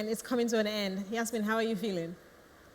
and it's coming to an end. Yasmin, how are you feeling?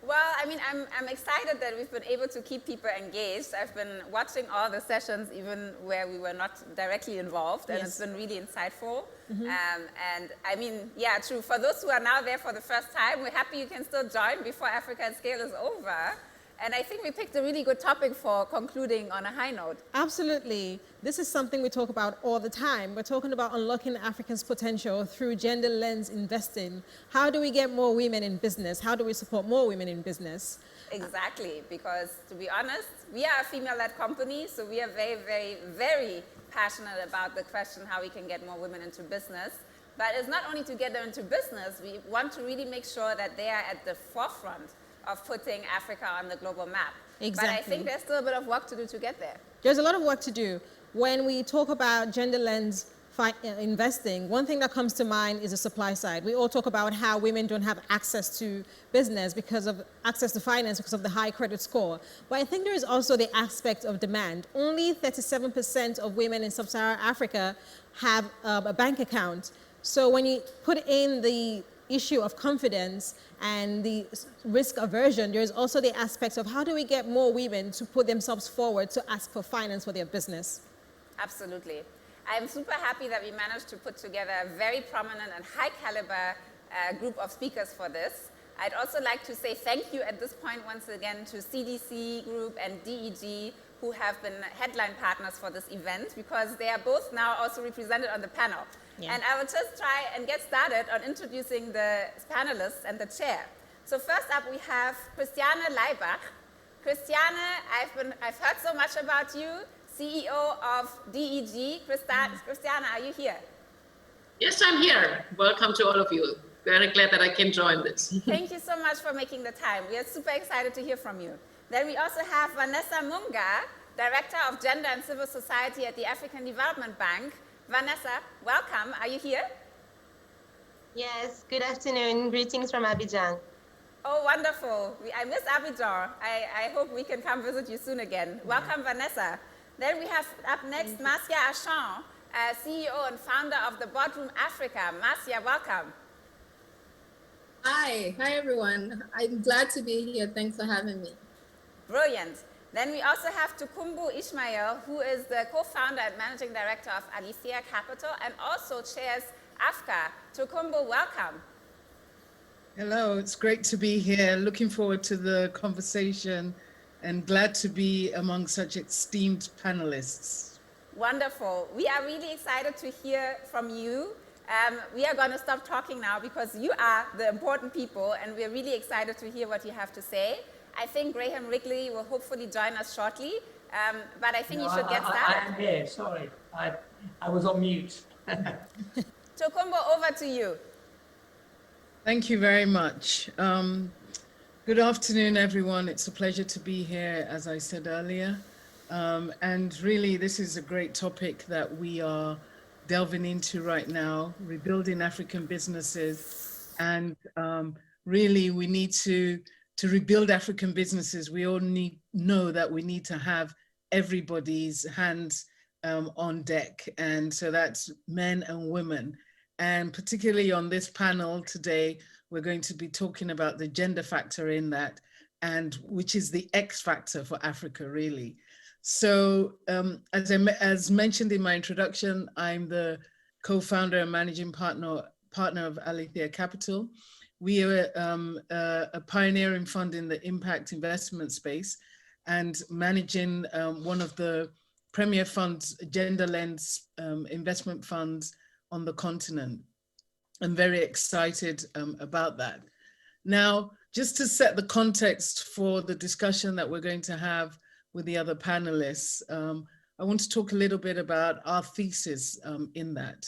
Well, I mean, I'm excited that we've been able to keep people engaged. I've been watching all the sessions, even where we were not directly involved, and it's been really insightful. And I mean, yeah, true. For those who are now there for the first time, we're happy you can still join before Africa at Scale is over. And I think we picked a really good topic for concluding on a high note. Absolutely. This is something we talk about all the time. We're talking about unlocking Africans' potential through gender lens investing. How do we get more women in business? How do we support more women in business? Exactly, because to be honest, we are a female-led company, so we are very, very, very passionate about the question how we can get more women into business. But it's not only to get them into business, we want to really make sure that they are at the forefront of putting Africa on the global map. Exactly. But I think there's still a bit of work to do to get there. There's a lot of work to do. When we talk about gender lens investing, one thing that comes to mind is the supply side. We all talk about how women don't have access to business because of access to finance because of the high credit score. But I think there is also the aspect of demand. Only 37% of women in sub-Saharan Africa have a bank account. So when you put in the issue of confidence and the risk aversion, there is also the aspect of how do we get more women to put themselves forward to ask for finance for their business. Absolutely. I'm super happy that we managed to put together a very prominent and high caliber group of speakers for this. I'd also like to say thank you at this point once again to CDC Group and DEG, who have been headline partners for this event, because they are both now also represented on the panel. Yeah. And I will just try and get started on introducing the panelists and the chair. So first up we have Christiane Leibach. Christiane, I've heard so much about you, CEO of DEG. Christiane, are you here? Yes, I'm here. Welcome to all of you. Very glad that I can join this. Thank you so much for making the time. We are super excited to hear from you. Then we also have Vanessa Munga, Director of Gender and Civil Society at the African Development Bank. Vanessa, welcome. Are you here? Yes, good afternoon. Greetings from Abidjan. Oh, wonderful. I miss Abidjan. I hope we can come visit you soon again. Welcome, Vanessa. Then we have up next Marcia Achan, CEO and founder of the Boardroom Africa. Marcia, welcome. Hi everyone. I'm glad to be here. Thanks for having me. Brilliant. Then we also have Tukumbu Ishmael, who is the co-founder and managing director of Alethea Capital and also chairs AFCA. Tukumbu, welcome. Hello, it's great to be here. Looking forward to the conversation and glad to be among such esteemed panelists. Wonderful. We are really excited to hear from you. We are going to stop talking now because you are the important people and we're really excited to hear what you have to say. I think Graham Wrigley will hopefully join us shortly, but I think you should get started. I'm here, sorry. I was on mute. Tukumbu, over to you. Thank you very much. Good afternoon, everyone. It's a pleasure to be here, as I said earlier. And really, this is a great topic that we are delving into right now, rebuilding African businesses. And really, we need to rebuild African businesses. We all know that we need to have everybody's hands on deck. And so that's men and women. And particularly on this panel today, we're going to be talking about the gender factor in that, and which is the X factor for Africa, really. So as mentioned in my introduction, I'm the co-founder and managing partner of Alethea Capital. We are a pioneering fund in the impact investment space and managing one of the premier funds, gender lens investment funds on the continent. I'm very excited about that. Now, just to set the context for the discussion that we're going to have with the other panelists, I want to talk a little bit about our thesis in that.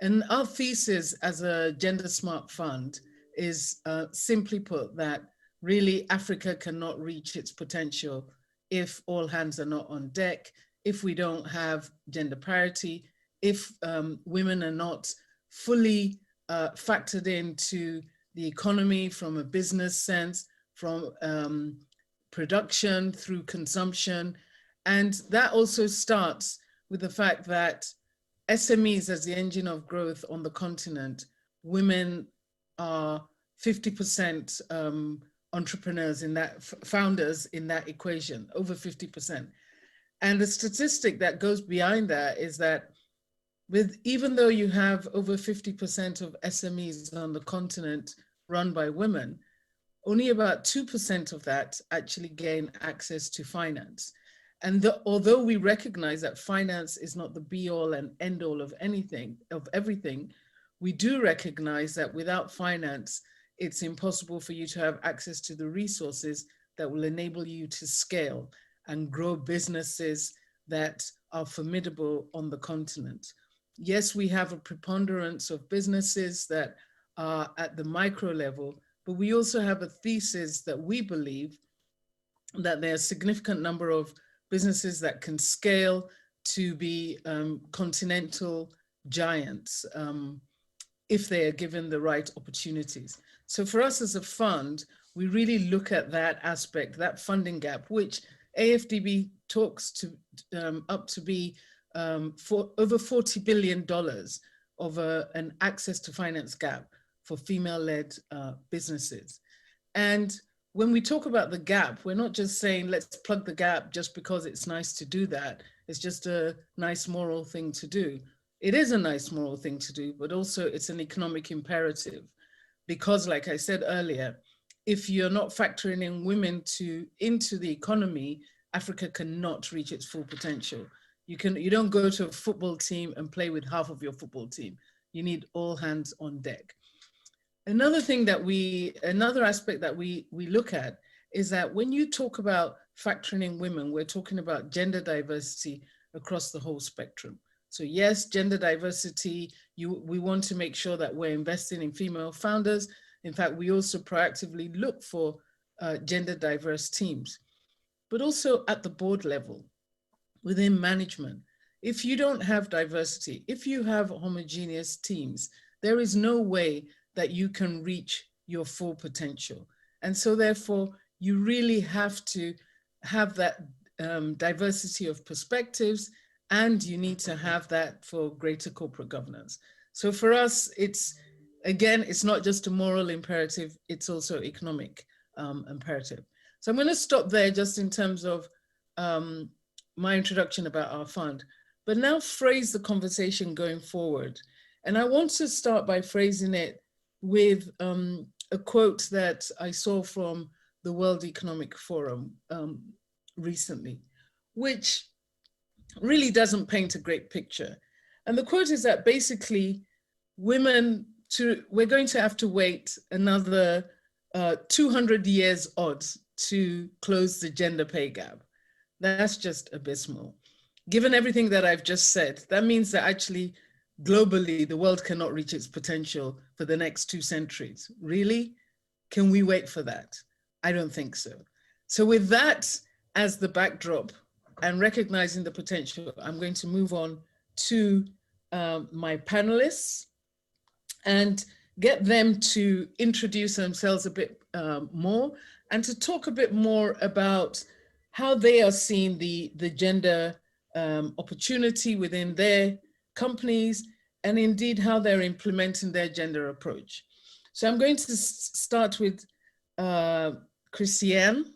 And our thesis as a gender smart fund is simply put that really Africa cannot reach its potential if all hands are not on deck, if we don't have gender parity, if women are not fully factored into the economy from a business sense, from production through consumption. And that also starts with the fact that SMEs as the engine of growth on the continent, women are 50% entrepreneurs in that, founders in that equation, over 50%. And the statistic that goes behind that is that even though you have over 50% of SMEs on the continent run by women, only about 2% of that actually gain access to finance. And although we recognize that finance is not the be all and end all of everything, we do recognize that without finance, it's impossible for you to have access to the resources that will enable you to scale and grow businesses that are formidable on the continent. Yes, we have a preponderance of businesses that are at the micro level, but we also have a thesis that we believe that there are a significant number of businesses that can scale to be continental giants if they are given the right opportunities. So for us as a fund, we really look at that aspect, that funding gap, which AFDB talks to up to be for over $40 billion of an access to finance gap for female-led businesses. And when we talk about the gap, we're not just saying, let's plug the gap just because it's nice to do that. It's just a nice moral thing to do. It is a nice moral thing to do, but also it's an economic imperative. Because like I said earlier, if you're not factoring in women into the economy, Africa cannot reach its full potential. You don't go to a football team and play with half of your football team. You need all hands on deck. Another aspect that we look at is that when you talk about factoring in women, we're talking about gender diversity across the whole spectrum. So yes, gender diversity, we want to make sure that we're investing in female founders. In fact, we also proactively look for gender diverse teams, but also at the board level, within management. If you don't have diversity, if you have homogeneous teams, there is no way that you can reach your full potential. And so therefore, you really have to have that diversity of perspectives, and you need to have that for greater corporate governance. So for us, it's not just a moral imperative, it's also economic imperative. So I'm going to stop there just in terms of my introduction about our fund, but now phrase the conversation going forward. And I want to start by phrasing it with a quote that I saw from the World Economic Forum recently, which really doesn't paint a great picture. And the quote is that basically we're going to have to wait another 200 years odds to close the gender pay gap. That's just abysmal. Given everything that I've just said, that means that actually globally, the world cannot reach its potential for the next 2 centuries. Really? Can we wait for that? I don't think so. So with that as the backdrop and recognizing the potential, I'm going to move on to my panelists and get them to introduce themselves a bit more and to talk a bit more about how they are seeing the gender opportunity within their companies, and indeed how they're implementing their gender approach. So I'm going to start with Christiane,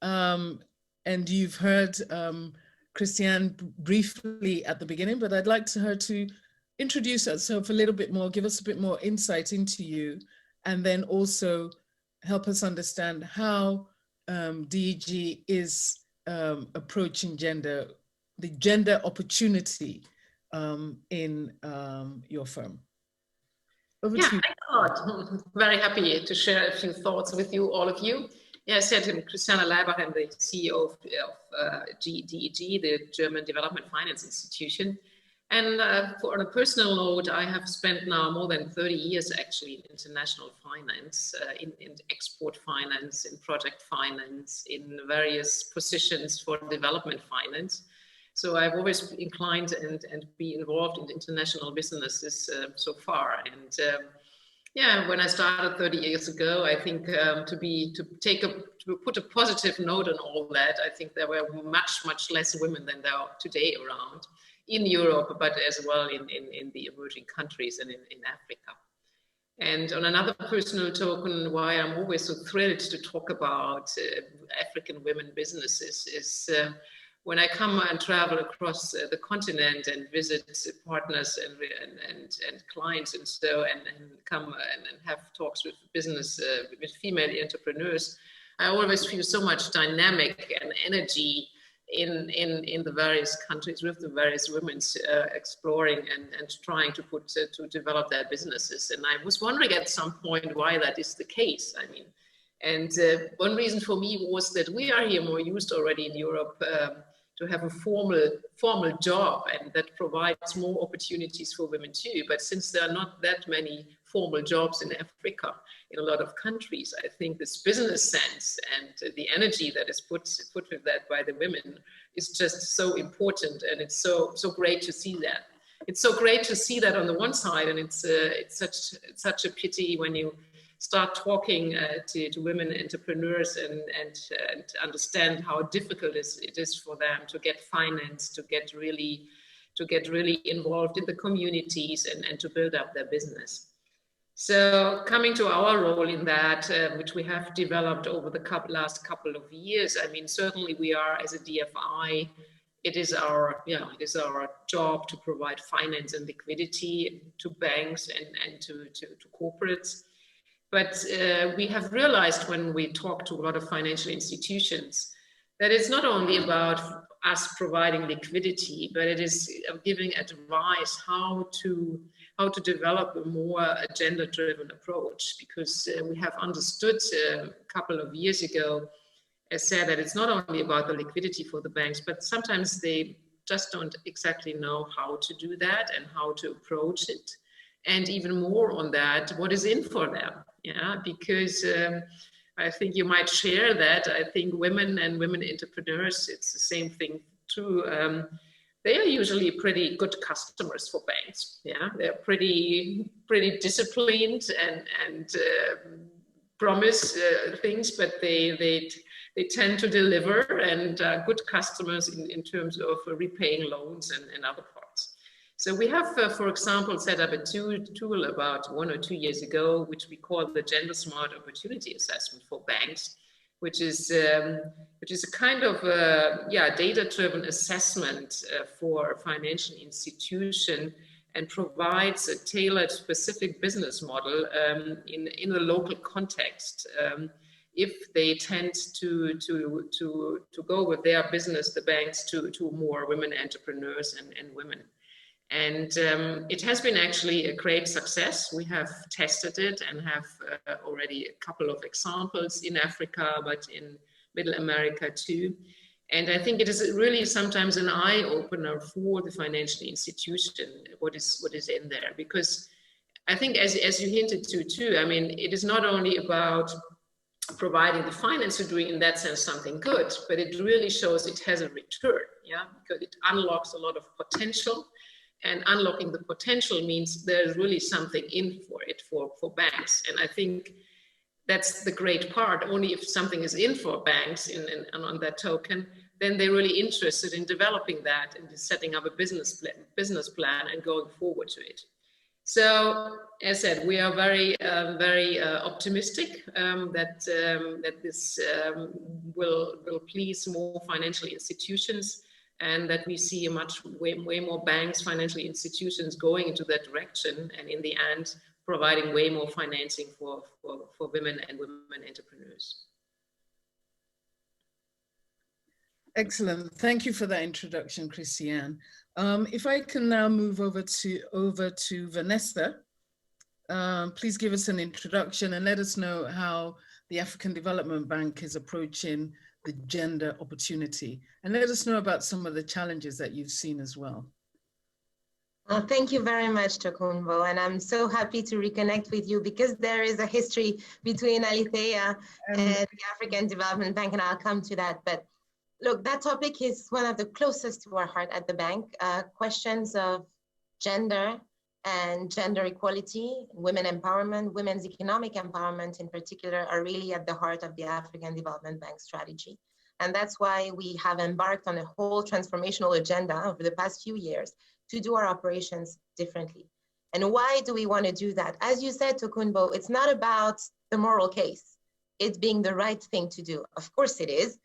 and you've heard Christiane briefly at the beginning, but I'd like her to introduce herself a little bit more, give us a bit more insight into you, and then also help us understand how DEG is approaching the gender opportunity in your firm. Over to you. Thanks a lot. Very happy to share a few thoughts with you, all of you. Yeah, I said I'm Christiane Leibach, I'm the CEO of DEG, the German Development Finance Institution. And on a personal note, I have spent now more than 30 years actually in international finance, in export finance, in project finance, in various positions for development finance. So I've always inclined and be involved in international businesses so far. And yeah, when I started 30 years ago, I think to put a positive note on all that, I think there were much less women than there are today around in Europe, but as well in the emerging countries and in Africa. And on another personal token, why I'm always so thrilled to talk about African women businesses is when I come and travel across the continent and visit partners and clients and so, and come and have talks with business, with female entrepreneurs, I always feel so much dynamic and energy in the various countries with the various women exploring and trying to to develop their businesses. And I was wondering at some point why that is the case. I mean, and one reason for me was that we are here more used already in Europe to have a formal job, and that provides more opportunities for women too. But since there are not that many formal jobs in Africa, in a lot of countries, I think this business sense and the energy that is put with that by the women is just so important, and it's so great to see that. It's so great to see that on the one side, and it's such a pity when you start talking to women entrepreneurs and understand how difficult it is for them to get finance, to get really involved in the communities and to build up their business. So coming to our role in that, which we have developed over the last couple of years, I mean, certainly we are, as a DFI, it is our job to provide finance and liquidity to banks and to corporates. But we have realized when we talk to a lot of financial institutions that it's not only about us providing liquidity, but it is giving advice how to develop a more gender-driven approach, because we have understood a couple of years ago, as said, that it's not only about the liquidity for the banks, but sometimes they just don't exactly know how to do that and how to approach it. And even more on that, what is in for them? Yeah, because I think you might share that. I think women and women entrepreneurs, it's the same thing too. They are usually pretty good customers for banks. Yeah, they're pretty disciplined and promise things, but they tend to deliver and good customers in terms of repaying loans and other parts. So we have, for example, set up a tool about 1 or 2 years ago, which we call the Gender Smart Opportunity Assessment for banks, which is a kind of data-driven assessment for a financial institution, and provides a tailored, specific business model in a local context. If they tend to go with their business, the banks, to more women entrepreneurs and women. And it has been actually a great success. We have tested it and have already a couple of examples in Africa, but in Middle America too. And I think it is really sometimes an eye-opener for the financial institution, what is in there. Because I think, as you hinted to too, I mean, it is not only about providing the finance, to doing in that sense something good, but it really shows it has a return, yeah, because it unlocks a lot of potential. And unlocking the potential means there's really something in for it for banks. And I think that's the great part. Only if something is in for banks and on that token, then they're really interested in developing that and setting up a business plan and going forward to it. So, as I said, we are very optimistic that this will please more financial institutions, and that we see way more banks, financial institutions going into that direction, and in the end, providing way more financing for women and women entrepreneurs. Excellent. Thank you for that introduction, Christiane. If I can now move over to Vanessa, please give us an introduction and let us know how the African Development Bank is approaching the gender opportunity, and let us know about some of the challenges that you've seen as well. Thank you very much, Tokunbo, and I'm so happy to reconnect with you, because there is a history between Alethea and the African Development Bank, and I'll come to that. But look, that topic is one of the closest to our heart at the bank. Questions of gender and gender equality, women empowerment, women's economic empowerment in particular, are really at the heart of the African Development Bank strategy. And that's why we have embarked on a whole transformational agenda over the past few years to do our operations differently. And why do we want to do that? As you said, Tokunbo, it's not about the moral case. It's being the right thing to do. Of course it is,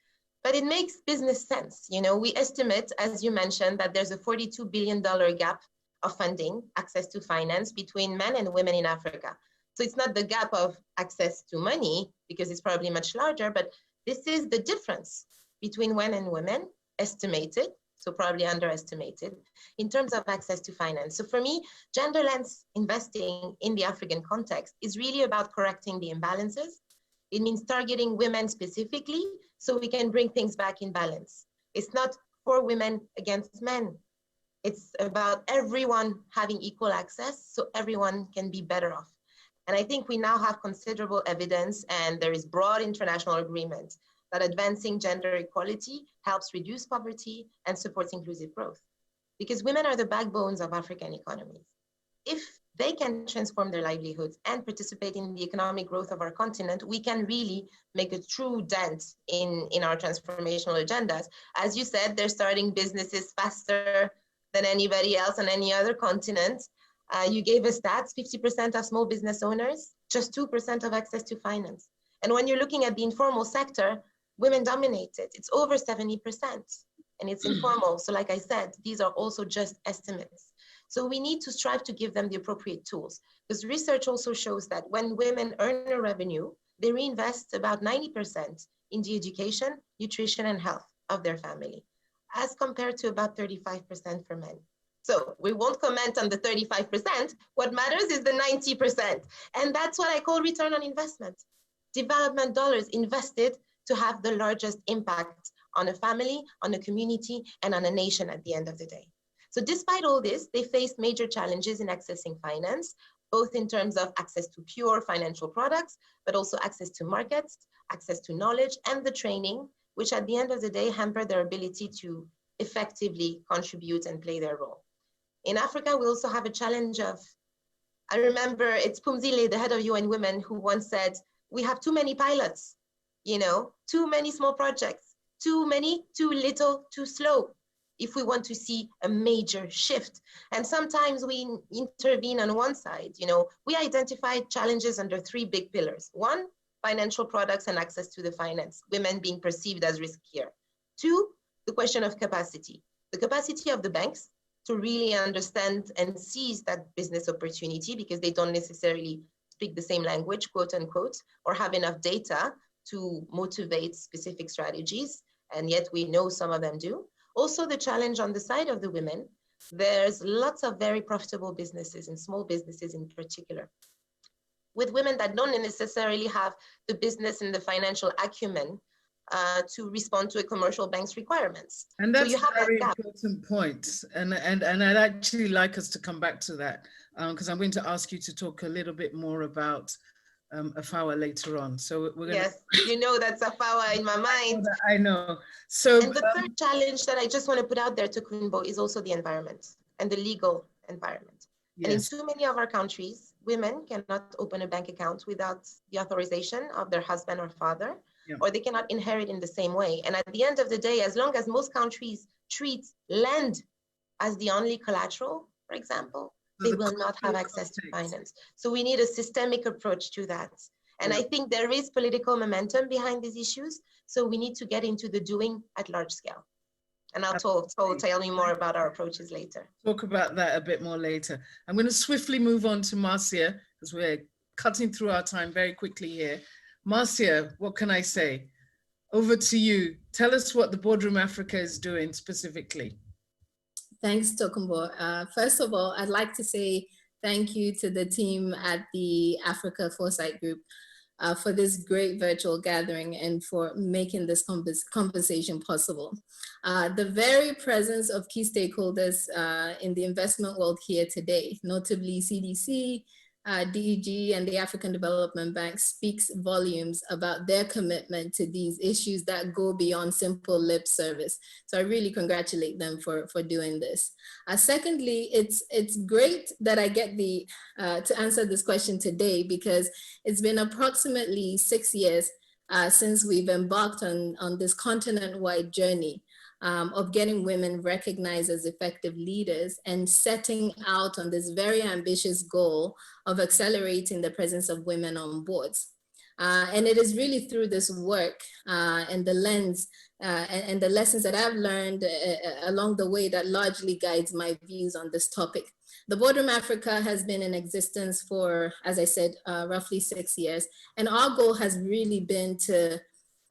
but it makes business sense. You know, we estimate, as you mentioned, that there's a $42 billion gap of funding, access to finance between men and women in Africa. So it's not the gap of access to money, because it's probably much larger, but this is the difference between men and women, estimated, so probably underestimated, in terms of access to finance. So for me, gender lens investing in the African context is really about correcting the imbalances. It means targeting women specifically so we can bring things back in balance. It's not for women against men. It's about everyone having equal access so everyone can be better off. And I think we now have considerable evidence, and there is broad international agreement that advancing gender equality helps reduce poverty and supports inclusive growth. Because women are the backbones of African economies. If they can transform their livelihoods and participate in the economic growth of our continent, we can really make a true dent in our transformational agendas. As you said, they're starting businesses faster than anybody else on any other continent. You gave us stats, 50% of small business owners, just 2% of access to finance. And when you're looking at the informal sector, women dominate it. It's over 70%, and it's informal. So like I said, these are also just estimates. So we need to strive to give them the appropriate tools, because research also shows that when women earn a revenue, they reinvest about 90% in the education, nutrition, and health of their family, as compared to about 35% for men. So we won't comment on the 35%. What matters is the 90%. And that's what I call return on investment. Development dollars invested to have the largest impact on a family, on a community, and on a nation at the end of the day. So despite all this, they faced major challenges in accessing finance, both in terms of access to pure financial products, but also access to markets, access to knowledge, and the training, which at the end of the day hampered their ability to effectively contribute and play their role. In Africa, we also have a challenge of, I remember it's Pumzile, the head of UN Women, who once said, we have too many pilots, you know, too many small projects, too many, too little, too slow, if we want to see a major shift. And sometimes we intervene on one side, you know, we identified challenges under 3 big pillars. 1, financial products and access to the finance, women being perceived as riskier. 2, the question of capacity. The capacity of the banks to really understand and seize that business opportunity, because they don't necessarily speak the same language, quote unquote, or have enough data to motivate specific strategies. And yet we know some of them do. Also the challenge on the side of the women, there's lots of very profitable businesses and small businesses in particular, with women that don't necessarily have the business and the financial acumen to respond to a commercial bank's requirements. And that's so you have a very that gap. important point. And I'd actually like us to come back to that, because I'm going to ask you to talk a little bit more about Afawa later on. So we're going Yes, you know that's Afawa in my mind. I know. So and the third challenge that I just want to put out there to Tokunbo is also the environment and the legal environment. Yes. And in too many of our countries, women cannot open a bank account without the authorization of their husband or father, or they cannot inherit in the same way. And at the end of the day, as long as most countries treat land as the only collateral, for example, they will not have access to finance. So we need a systemic approach to that. And I think there is political momentum behind these issues. So we need to get into the doing at large scale. And I'll tell you more about our approaches later. Talk about that a bit more later. I'm going to swiftly move on to Marcia, because we're cutting through our time very quickly here. Marcia, what can I say? Over to you. Tell us what the Boardroom Africa is doing specifically. Thanks, Tokunbo. First of all, I'd like to say thank you to the team at the Africa Foresight Group for this great virtual gathering and for making this conversation possible. The very presence of key stakeholders in the investment world here today, notably CDC, DEG, and the African Development Bank, speaks volumes about their commitment to these issues that go beyond simple lip service. So I really congratulate them for doing this. Secondly, it's great that I get to answer this question today, because it's been approximately 6 years since we've embarked on this continent-wide journey of getting women recognized as effective leaders and setting out on this very ambitious goal of accelerating the presence of women on boards. And it is really through this work and the lens and the lessons that I've learned along the way that largely guides my views on this topic. The Boardroom Africa has been in existence for, as I said, roughly 6 years. And our goal has really been to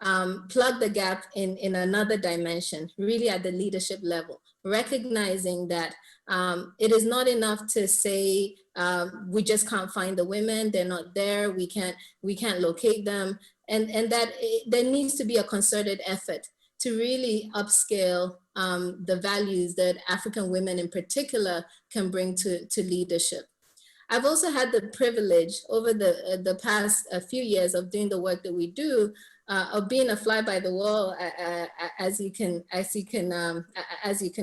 plug the gap in another dimension, really at the leadership level, recognizing that it is not enough to say we just can't find the women, they're not there, we can't locate them, and that there needs to be a concerted effort to really upscale the values that African women in particular can bring to leadership. I've also had the privilege over the past few years of doing the work that we do, of being a fly by the wall, as you can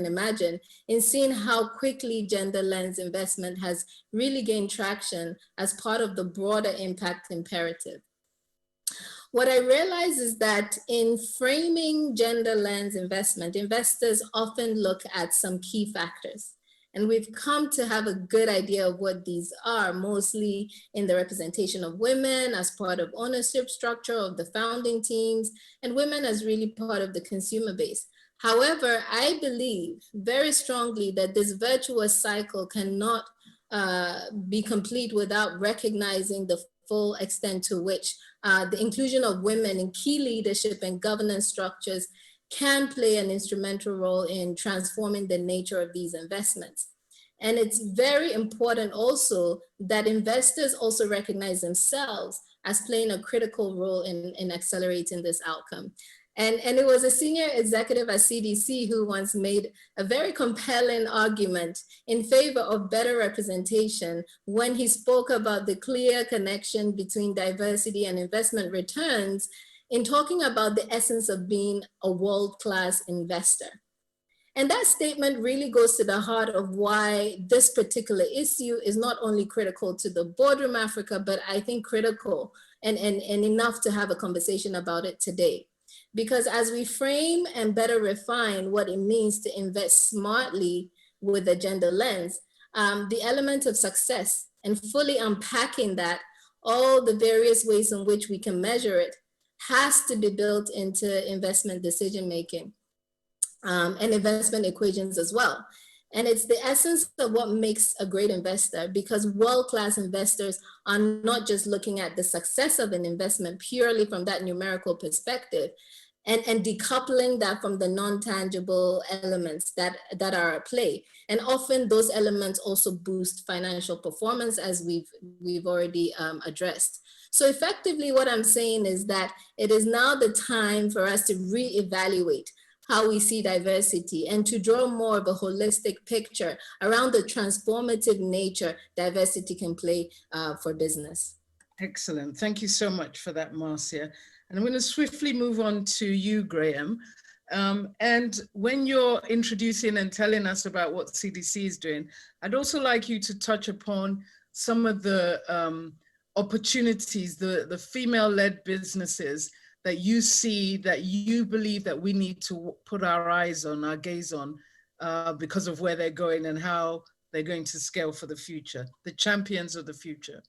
imagine, in seeing how quickly gender lens investment has really gained traction as part of the broader impact imperative. What I realize is that in framing gender lens investment, investors often look at some key factors. And we've come to have a good idea of what these are, mostly in the representation of women as part of ownership structure of the founding teams, and women as really part of the consumer base. However, I believe very strongly that this virtuous cycle cannot be complete without recognizing the full extent to which the inclusion of women in key leadership and governance structures can play an instrumental role in transforming the nature of these investments. And it's very important also that investors also recognize themselves as playing a critical role in accelerating this outcome. And it was a senior executive at CDC who once made a very compelling argument in favor of better representation when he spoke about the clear connection between diversity and investment returns in talking about the essence of being a world-class investor. And that statement really goes to the heart of why this particular issue is not only critical to the Boardroom Africa, but I think critical and enough to have a conversation about it today. Because as we frame and better refine what it means to invest smartly with a gender lens, the element of success and fully unpacking that, all the various ways in which we can measure it, has to be built into investment decision-making and investment equations as well. And it's the essence of what makes a great investor, because world-class investors are not just looking at the success of an investment purely from that numerical perspective, and decoupling that from the non-tangible elements that are at play. And often those elements also boost financial performance, as we've already addressed. So effectively what I'm saying is that it is now the time for us to reevaluate how we see diversity and to draw more of a holistic picture around the transformative nature diversity can play for business. Excellent. Thank you so much for that, Marcia. And I'm going to swiftly move on to you, Graham. And when you're introducing and telling us about what CDC is doing, I'd also like you to touch upon some of the opportunities, the female-led businesses that you see, that you believe that we need to put our eyes on, our gaze on, because of where they're going and how they're going to scale for the future, the champions of the future.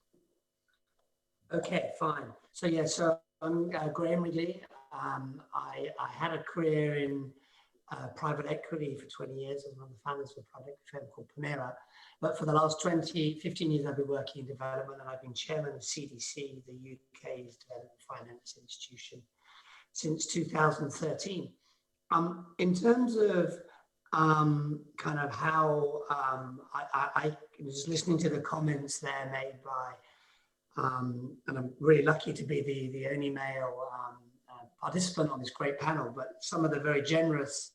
Okay, fine. So yeah, so I'm Graham Ridley. I had a career in private equity for 20 years. I was one of the founders of a private equity firm called Panera. But for the last 15 years, I've been working in development, and I've been chairman of CDC, the UK's development finance institution, since 2013. In terms of kind of how I was listening to the comments there made by, and I'm really lucky to be the only male participant on this great panel, but some of the very generous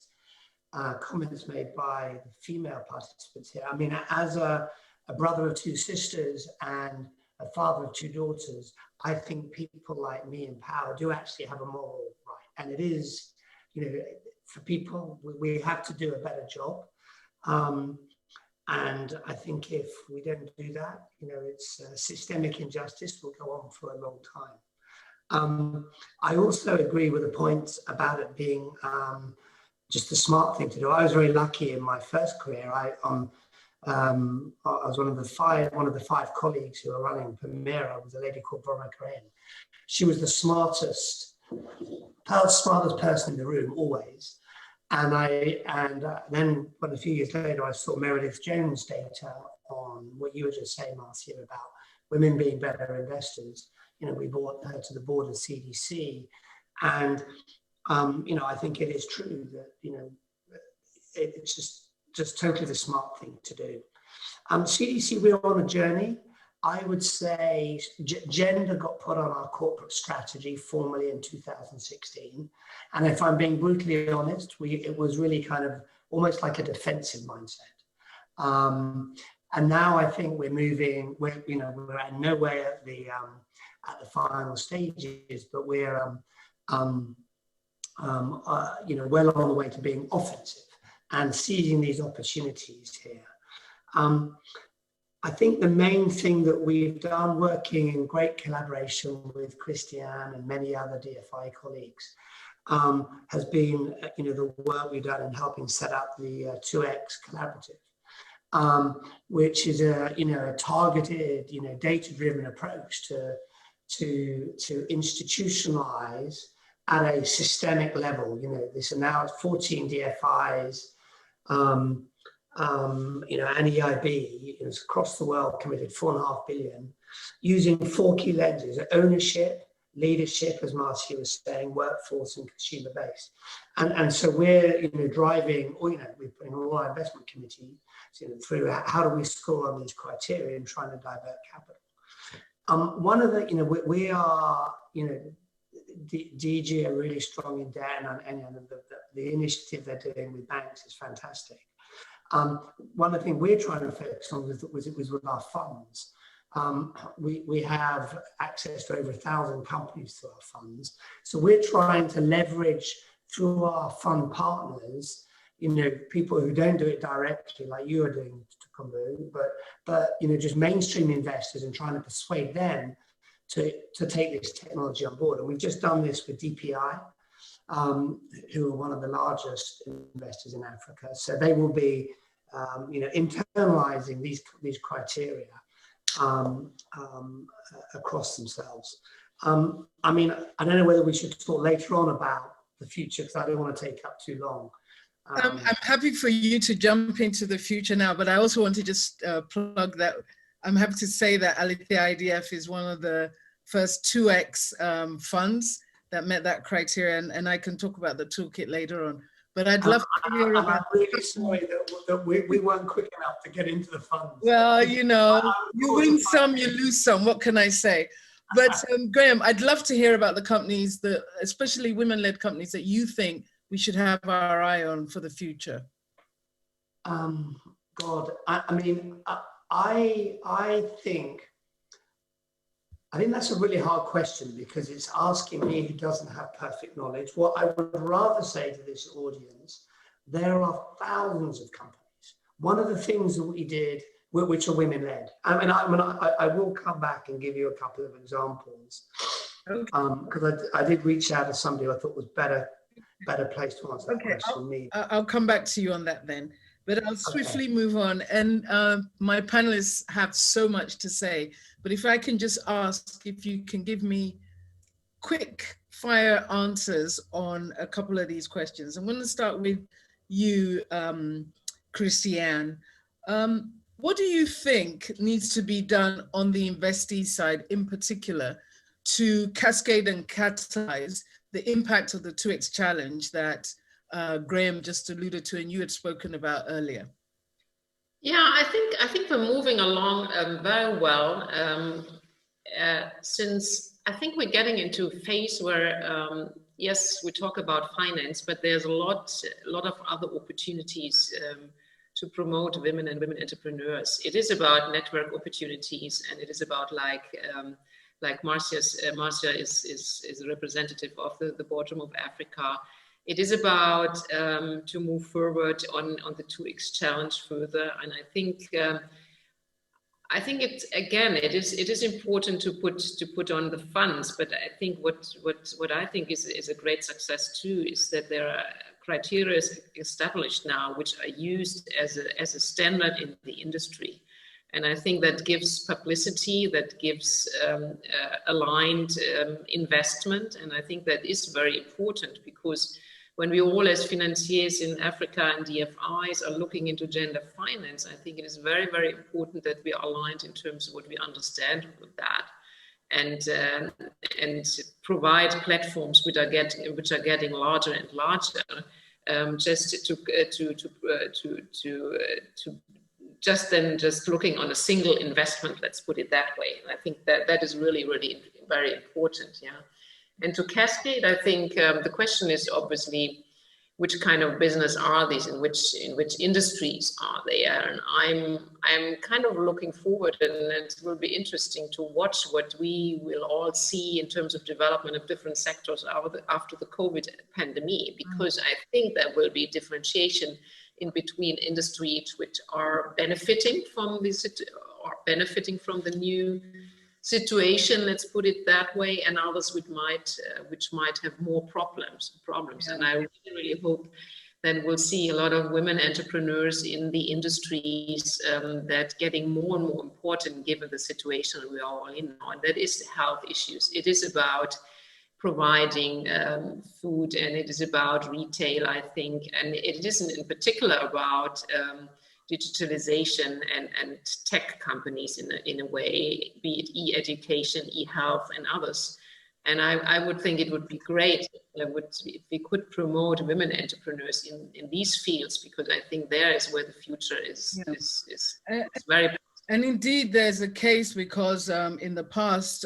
comments made by the female participants here. I mean, as a brother of two sisters and a father of two daughters, I think people like me in power do actually have a moral right. And it is, you know, for people, we have to do a better job. And I think if we don't do that, you know, it's systemic injustice will go on for a long time. I also agree with the points about it being just the smart thing to do. I was very lucky in my first career. I was one of the five colleagues who were running Permira, was a lady called Veronica Wren. She was the smartest person in the room always. And then a few years later, I saw Meredith Jones' data on what you were just saying, Marcia, about women being better investors. We brought her to the board of CDC, and I think it is true that it's just totally the smart thing to do. CDC, we're on a journey. I would say gender got put on our corporate strategy formally in 2016. And if I'm being brutally honest, it was really kind of almost like a defensive mindset. And now I think we're moving, we're at nowhere at the final stages, but we're well on the way to being offensive and seizing these opportunities here. I think the main thing that we've done, working in great collaboration with Christiane and many other DFI colleagues, has been the work we've done in helping set up the 2X Collaborative, which is a targeted, data-driven approach to institutionalize at a systemic level. This are now 14 DFIs. And EIB is across the world committed $4.5 billion, using 4 key lenses: ownership, leadership, as Marcia was saying, workforce, and consumer base. And so we're driving, we're putting all our investment committees through how do we score on these criteria and trying to divert capital. One of the, we are, DG are really strong in debt, and the initiative they're doing with banks is fantastic. One of the things we're trying to focus on was with our funds. We have access to over 1,000 companies through our funds. So we're trying to leverage through our fund partners, people who don't do it directly like you are doing, Tokunboh, but just mainstream investors, and trying to persuade them to take this technology on board. And we've just done this with DPI, who are one of the largest investors in Africa. So they will be, internalizing these criteria across themselves. I don't know whether we should talk later on about the future, because I don't want to take up too long. I'm happy for you to jump into the future now, but I also want to just plug that I'm happy to say that Alethea IDF is one of the first 2X funds that met that criteria, and I can talk about the toolkit later on. But I'd love to hear about. I'm really sorry that we weren't quick enough to get into the funds. Well, you win some, you lose some. What can I say? But Graham, I'd love to hear about the companies, especially women-led companies, that you think we should have our eye on for the future. God, I think that's a really hard question, because it's asking me who doesn't have perfect knowledge. What I would rather say to this audience, there are thousands of companies. One of the things that we did, which are women-led, I will come back and give you a couple of examples, because I did reach out to somebody who I thought was better placed to answer that question than me. I'll come back to you on that then. But I'll swiftly move on. And my panelists have so much to say. But if I can just ask if you can give me quick fire answers on a couple of these questions. I'm going to start with you, Christiane. What do you think needs to be done on the investee side in particular to cascade and catalyze the impact of the 2X challenge that Graham just alluded to and you had spoken about earlier? Yeah, I think we're moving along very well, since I think we're getting into a phase where yes, we talk about finance, but there's a lot of other opportunities to promote women and women entrepreneurs. It is about network opportunities, and it is about like Marcia is a representative of the Boardroom of Africa. It is about to move forward on the 2X challenge further, and I think it is important to put on the funds. But I think what I think is a great success too is that there are criteria is established now, which are used as a standard in the industry. And I think that gives publicity, that gives aligned investment. And I think that is very important, because when we all as financiers in Africa and DFIs are looking into gender finance, I think it is very, very important that we are aligned in terms of what we understand with that, and provide platforms which are getting larger and larger, just to just looking on a single investment, let's put it that way. And I think that is really, really very important, yeah. And to cascade, I think the question is obviously, which kind of business are these, in which industries are they? And I'm kind of looking forward, and it will be interesting to watch what we will all see in terms of development of different sectors after the COVID pandemic, because I think there will be differentiation in between industries which are benefiting from the new situation, let's put it that way, and others which might have more problems. Yeah. And I really, really hope that we'll see a lot of women entrepreneurs in the industries that getting more and more important given the situation we are all in now. And that is the health issues. It is about providing food, and it is about retail, I think, and it isn't in particular about digitalization and tech companies in a way, be it e-education, e-health, and others. And I would think it would be great if we could promote women entrepreneurs in these fields, because I think there is where the future is, yeah. is very. And indeed, there's a case, because in the past,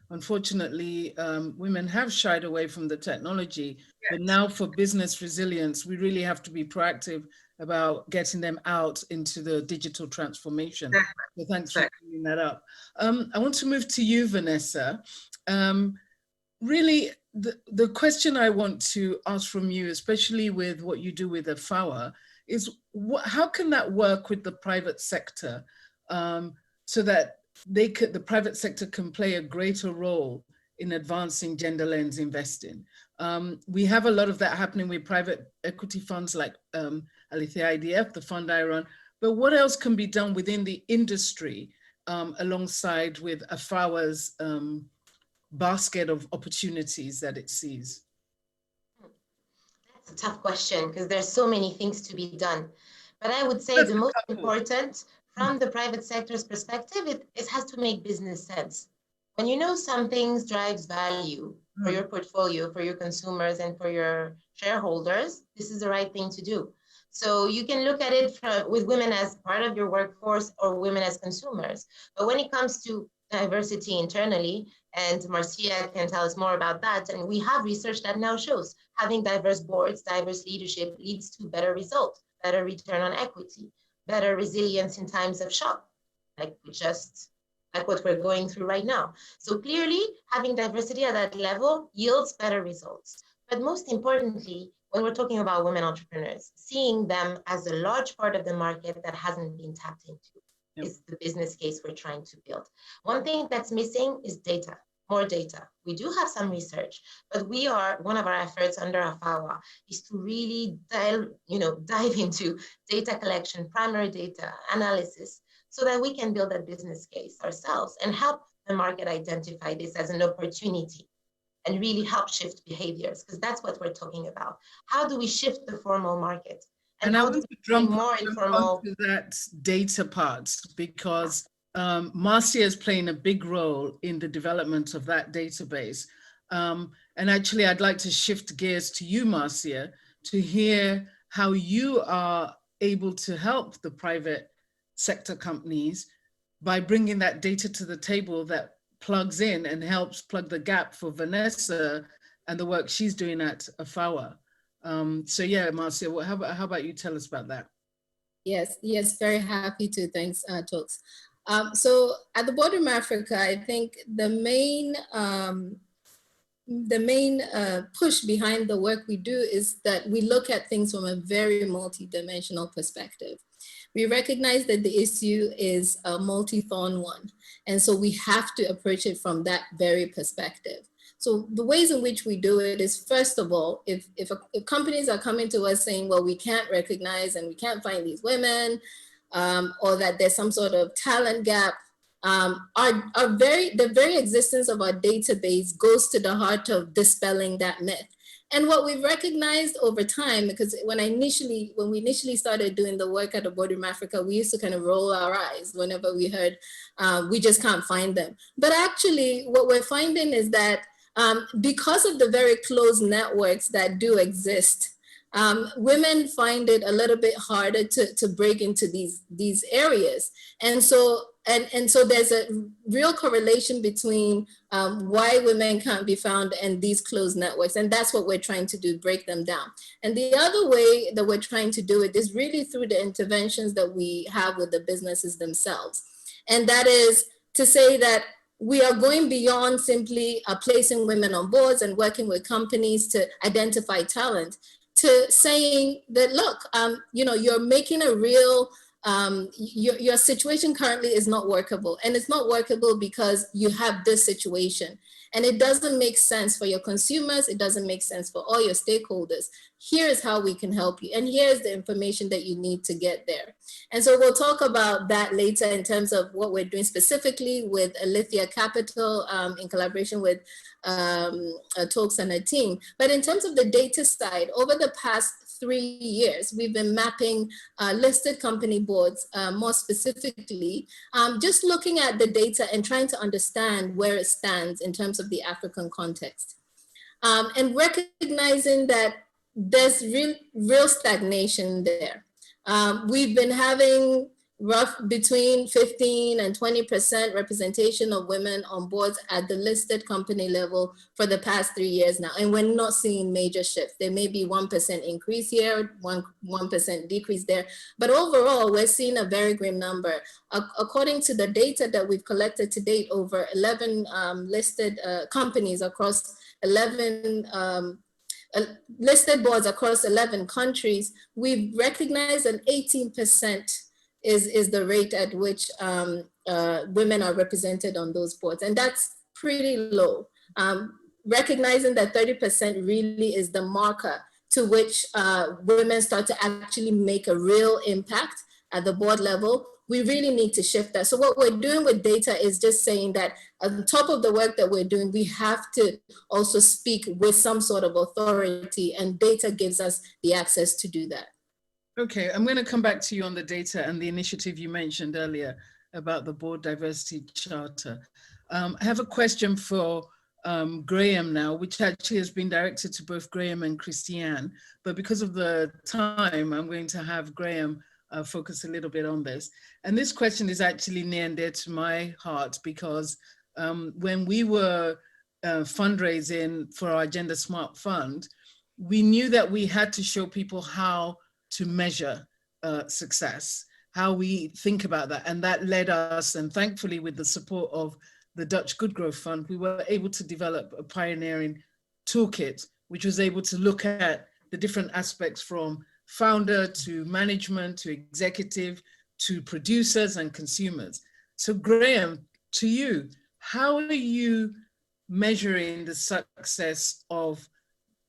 unfortunately, women have shied away from the technology, yes. But now for business resilience, we really have to be proactive about getting them out into the digital transformation. So thanks for bringing that up. I want to move to you, Vanessa. Really, the question I want to ask from you, especially with what you do with AFAWA, is how can that work with the private sector so that the private sector can play a greater role in advancing gender lens investing? We have a lot of that happening with private equity funds like Alethea IDF, the fund I run, but what else can be done within the industry alongside with AFAWA's basket of opportunities that it sees? That's a tough question, because there's so many things to be done. But I would say the most important from the private sector's perspective, it has to make business sense. When you know some things drives value for your portfolio, for your consumers, and for your shareholders, this is the right thing to do. So you can look at it with women as part of your workforce or women as consumers. But when it comes to diversity internally, and Marcia can tell us more about that, and we have research that now shows having diverse boards, diverse leadership leads to better results, better return on equity, better resilience in times of shock, like what we're going through right now. So clearly, having diversity at that level yields better results. But most importantly, when we're talking about women entrepreneurs, seeing them as a large part of the market that hasn't been tapped into is the business case we're trying to build. One thing that's missing is data, more data. We do have some research, but one of our efforts under AFAWA is to really dive into data collection, primary data analysis, so that we can build a business case ourselves and help the market identify this as an opportunity and really help shift behaviors, because that's what we're talking about. How do we shift the formal market? And I want to jump into that data part, because Marcia is playing a big role in the development of that database. And actually, I'd like to shift gears to you, Marcia, to hear how you are able to help the private sector companies by bringing that data to the table that plugs in and helps plug the gap for Vanessa and the work she's doing at AFAWA. So yeah, Marcia, how about you tell us about that? Yes, very happy to. Thanks, Tokes. So at the Boardroom Africa, I think the main push behind the work we do is that we look at things from a very multidimensional perspective. We recognize that the issue is a multi-thorn one. And so we have to approach it from that very perspective. So the ways in which we do it is, first of all, if companies are coming to us saying, well, we can't recognize and we can't find these women, or that there's some sort of talent gap, the very existence of our database goes to the heart of dispelling that myth. And what we've recognized over time, because when we initially started doing the work at the Boardroom Africa, we used to kind of roll our eyes whenever we heard we just can't find them. But actually what we're finding is that because of the very close networks that do exist, women find it a little bit harder to break into these areas. And so there's a real correlation between why women can't be found and these closed networks. And that's what we're trying to do, break them down. And the other way that we're trying to do it is really through the interventions that we have with the businesses themselves. And that is to say that we are going beyond simply placing women on boards and working with companies to identify talent, to saying that, look, you're making a real, your situation currently is not workable. And it's not workable because you have this situation. And it doesn't make sense for your consumers. It doesn't make sense for all your stakeholders. Here's how we can help you. And here's the information that you need to get there. And so we'll talk about that later in terms of what we're doing specifically with Alethea Capital in collaboration with Talks and a team. But in terms of the data side, over the past 3 years, we've been mapping listed company boards, more specifically, just looking at the data and trying to understand where it stands in terms of the African context. And recognizing that there's real stagnation there. We've been having between 15 and 20% representation of women on boards at the listed company level for the past 3 years now. And we're not seeing major shifts. There may be 1% increase here, 1% decrease there. But overall, we're seeing a very grim number. According to the data that we've collected to date, over 11 listed companies across 11 listed boards across 11 countries, we've recognized an 18% is the rate at which women are represented on those boards. And that's pretty low. Recognizing that 30% really is the marker to which women start to actually make a real impact at the board level, we really need to shift that. So what we're doing with data is just saying that on top of the work that we're doing, we have to also speak with some sort of authority, and data gives us the access to do that. Okay, I'm going to come back to you on the data and the initiative you mentioned earlier about the Board Diversity Charter. I have a question for Graham now, which actually has been directed to both Graham and Christiane, but because of the time, I'm going to have Graham focus a little bit on this. And this question is actually near and dear to my heart because when we were fundraising for our Gender Smart Fund, we knew that we had to show people how to measure success, how we think about that. And that led us, and thankfully with the support of the Dutch Good Growth Fund, we were able to develop a pioneering toolkit, which was able to look at the different aspects from founder to management to executive to producers and consumers. So Graham, to you, how are you measuring the success of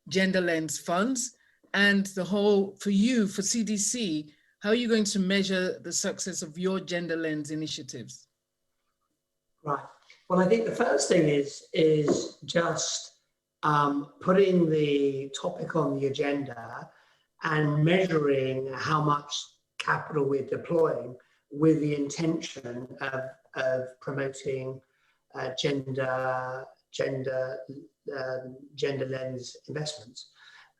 Gender Lens funds? And the whole, for you, for CDC, how are you going to measure the success of your Gender Lens initiatives? Right. Well, I think the first thing is just putting the topic on the agenda and measuring how much capital we're deploying with the intention of promoting gender lens investments.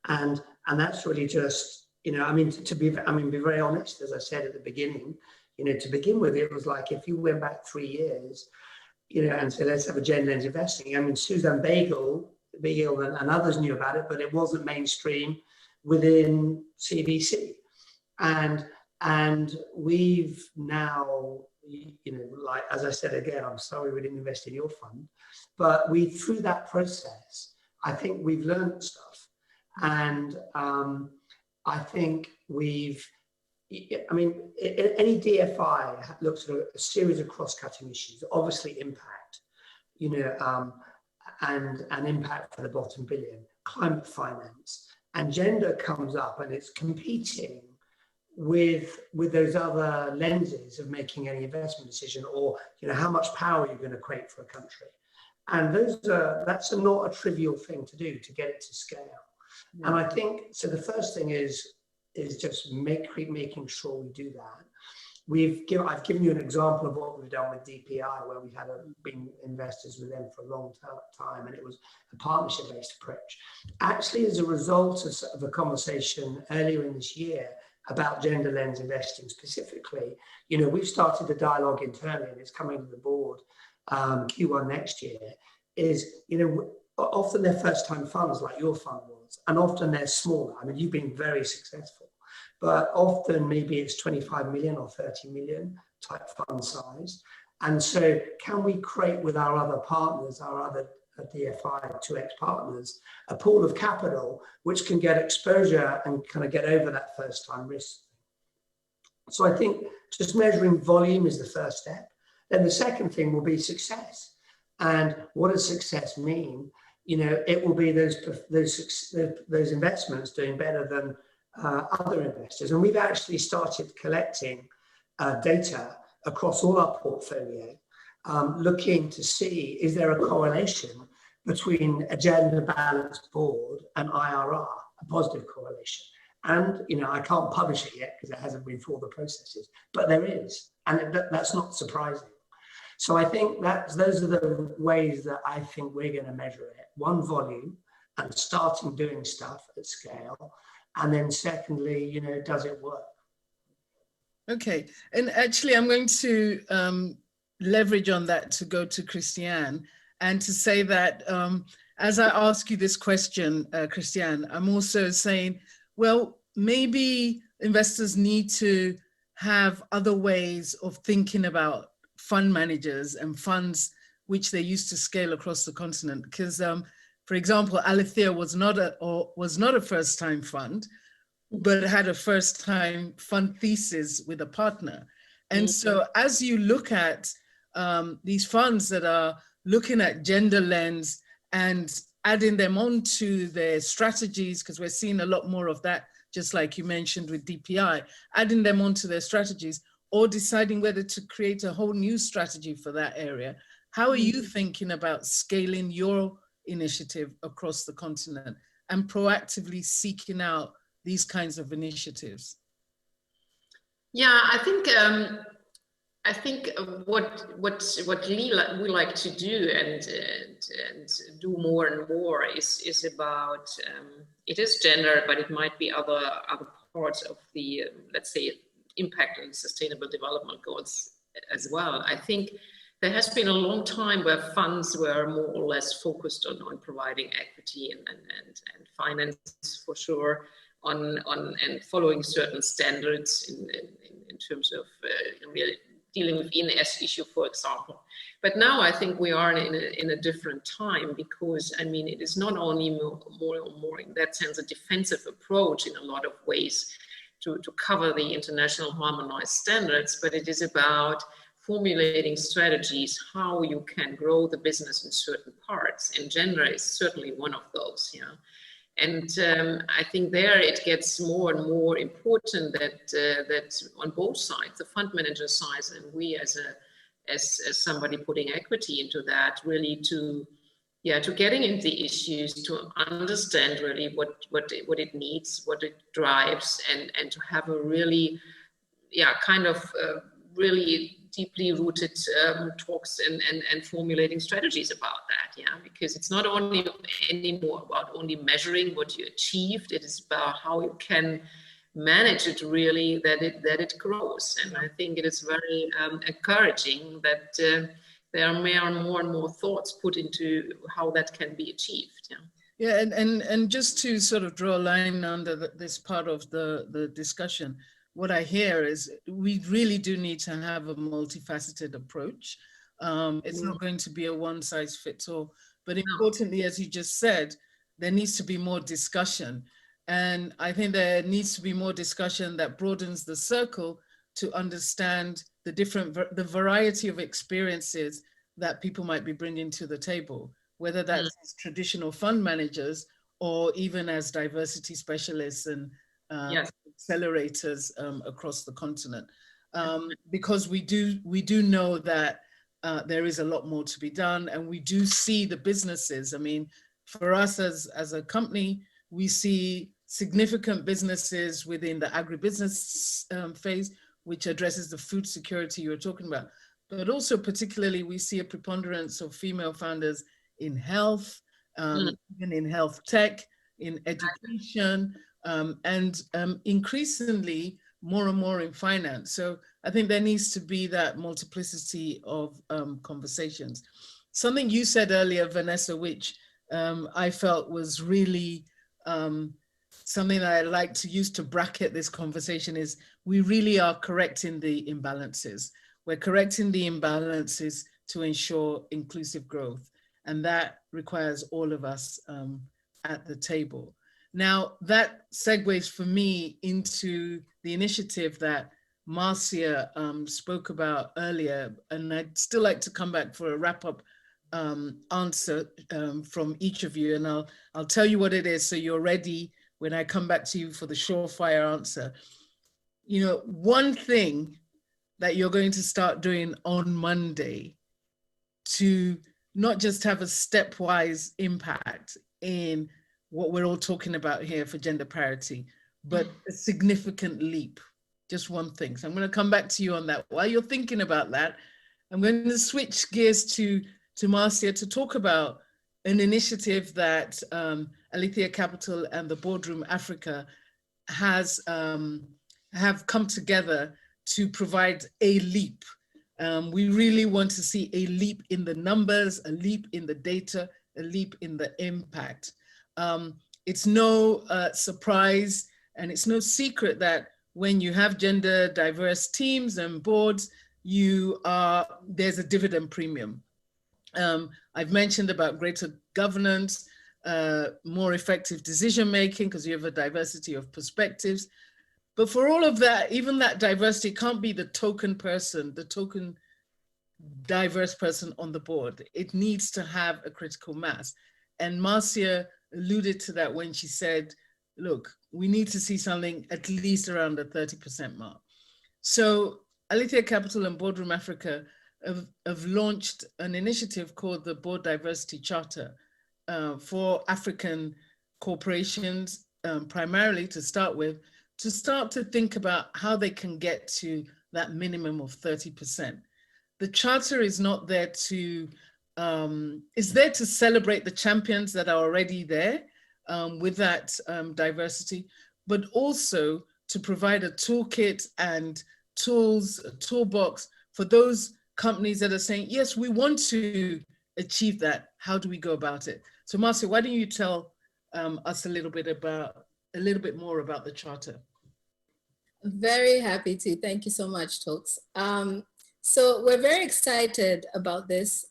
And that's really just, to be very honest, as I said at the beginning, to begin with, it was like if you went back 3 years, and said, let's have a gender lens investing. Suzanne Bagel and others knew about it, but it wasn't mainstream within CVC. And we've now, like, as I said again, I'm sorry we didn't invest in your fund, but through that process, I think we've learned stuff. And I think any DFI looks at a series of cross-cutting issues, obviously impact, and an impact for the bottom billion, climate finance, and gender comes up and it's competing with those other lenses of making any investment decision, or how much power you're going to create for a country. And that's not a trivial thing to do to get it to scale. And I think so. The first thing is just making sure we do that. I've given you an example of what we've done with DPI, where we've been investors with them for a long time, and it was a partnership-based approach. Actually, as a result of a conversation earlier in this year about gender lens investing specifically, we've started a dialogue internally, and it's coming to the board Q1 next year. Often they're first-time funds like your fund was, and often they're smaller. I mean, you've been very successful. But often maybe it's 25 million or 30 million type fund size. And so can we create with our other partners, our other DFI 2X partners, a pool of capital which can get exposure and kind of get over that first time risk? So I think just measuring volume is the first step. Then the second thing will be success. And what does success mean? It will be those investments doing better than other investors. And we've actually started collecting data across all our portfolio, looking to see, is there a correlation between a gender balanced board and IRR, a positive correlation. And, I can't publish it yet because it hasn't been through all the processes, but there is, and that's not surprising. So I think those are the ways that I think we're going to measure it. One, volume, and starting doing stuff at scale. And then secondly, does it work? Okay, and actually I'm going to leverage on that to go to Christiane and to say that as I ask you this question, Christiane, I'm also saying, well, maybe investors need to have other ways of thinking about fund managers and funds which they used to scale across the continent. Because, for example, Alethea was not a first-time fund, but had a first-time fund thesis with a partner. And so as you look at these funds that are looking at gender lens and adding them onto their strategies, because we're seeing a lot more of that, just like you mentioned with DPI, adding them onto their strategies or deciding whether to create a whole new strategy for that area. How are you thinking about scaling your initiative across the continent and proactively seeking out these kinds of initiatives? Yeah, I think what we like to do and do more and more is about it is gender, but it might be other parts of the let's say impact and sustainable development goals as well. I think there has been a long time where funds were more or less focused on providing equity and finance for sure, on and following certain standards in terms of really dealing with INS issue, for example. But now I think we are in a different time, because I mean it is not only more in that sense a defensive approach in a lot of ways to cover the international harmonized standards, but it is about formulating strategies how you can grow the business in certain parts, and gender is certainly one of those. And I think there it gets more and more important that on both sides, the fund manager side and we as somebody putting equity into that, really to getting into the issues, to understand really what it needs, what it drives, and to have a really really deeply rooted talks and formulating strategies about that, because it's not only anymore about only measuring what you achieved, it is about how you can manage it really, that it grows. And I think it is very encouraging that there are more and more thoughts put into how that can be achieved. Yeah, and just to sort of draw a line under this part of the discussion, what I hear is we really do need to have a multifaceted approach. It's not going to be a one size fits all, but importantly, as you just said, there needs to be more discussion. And I think there needs to be more discussion that broadens the circle to understand the variety of experiences that people might be bringing to the table. whether that's as traditional fund managers or even as diversity specialists and accelerators across the continent. Because we do know that there is a lot more to be done, and we do see the businesses. I mean, for us as a company, we see significant businesses within the agribusiness phase, which addresses the food security you were talking about. But also particularly, we see a preponderance of female founders in health, even in health tech, in education, and increasingly more and more in finance. So I think there needs to be that multiplicity of conversations. Something you said earlier, Vanessa, which I felt was really something that I like to use to bracket this conversation is we really are correcting the imbalances. We're correcting the imbalances to ensure inclusive growth. And that requires all of us at the table. Now, that segues for me into the initiative that Marcia spoke about earlier. And I'd still like to come back for a wrap-up answer from each of you. And I'll tell you what it is so you're ready when I come back to you for the surefire answer. You know, one thing that you're going to start doing on Monday to not just have a stepwise impact in what we're all talking about here for gender parity, but a significant leap, just one thing. So I'm going to come back to you on that. While you're thinking about that, I'm going to switch gears to Marcia to talk about an initiative that Alethea Capital and the Boardroom Africa have come together to provide a leap. We really want to see a leap in the numbers, a leap in the data, a leap in the impact. It's no surprise and it's no secret that when you have gender diverse teams and boards, there's a dividend premium. I've mentioned about greater governance, more effective decision-making because you have a diversity of perspectives. But for all of that, even that diversity can't be the token person, the token diverse person on the board. It needs to have a critical mass. And Marcia alluded to that when she said, look, we need to see something at least around the 30% mark. So Alethea Capital and Boardroom Africa have launched an initiative called the Board Diversity Charter for African corporations, primarily to start with, to start to think about how they can get to that minimum of 30%. The charter is not there to, is there to celebrate the champions that are already there with that diversity, but also to provide a toolkit and tools, a toolbox for those companies that are saying, yes, we want to achieve that. How do we go about it? So Marcia, why don't you tell us a little bit more about the charter? Very happy to. Thank you so much, Tokes. So we're very excited about this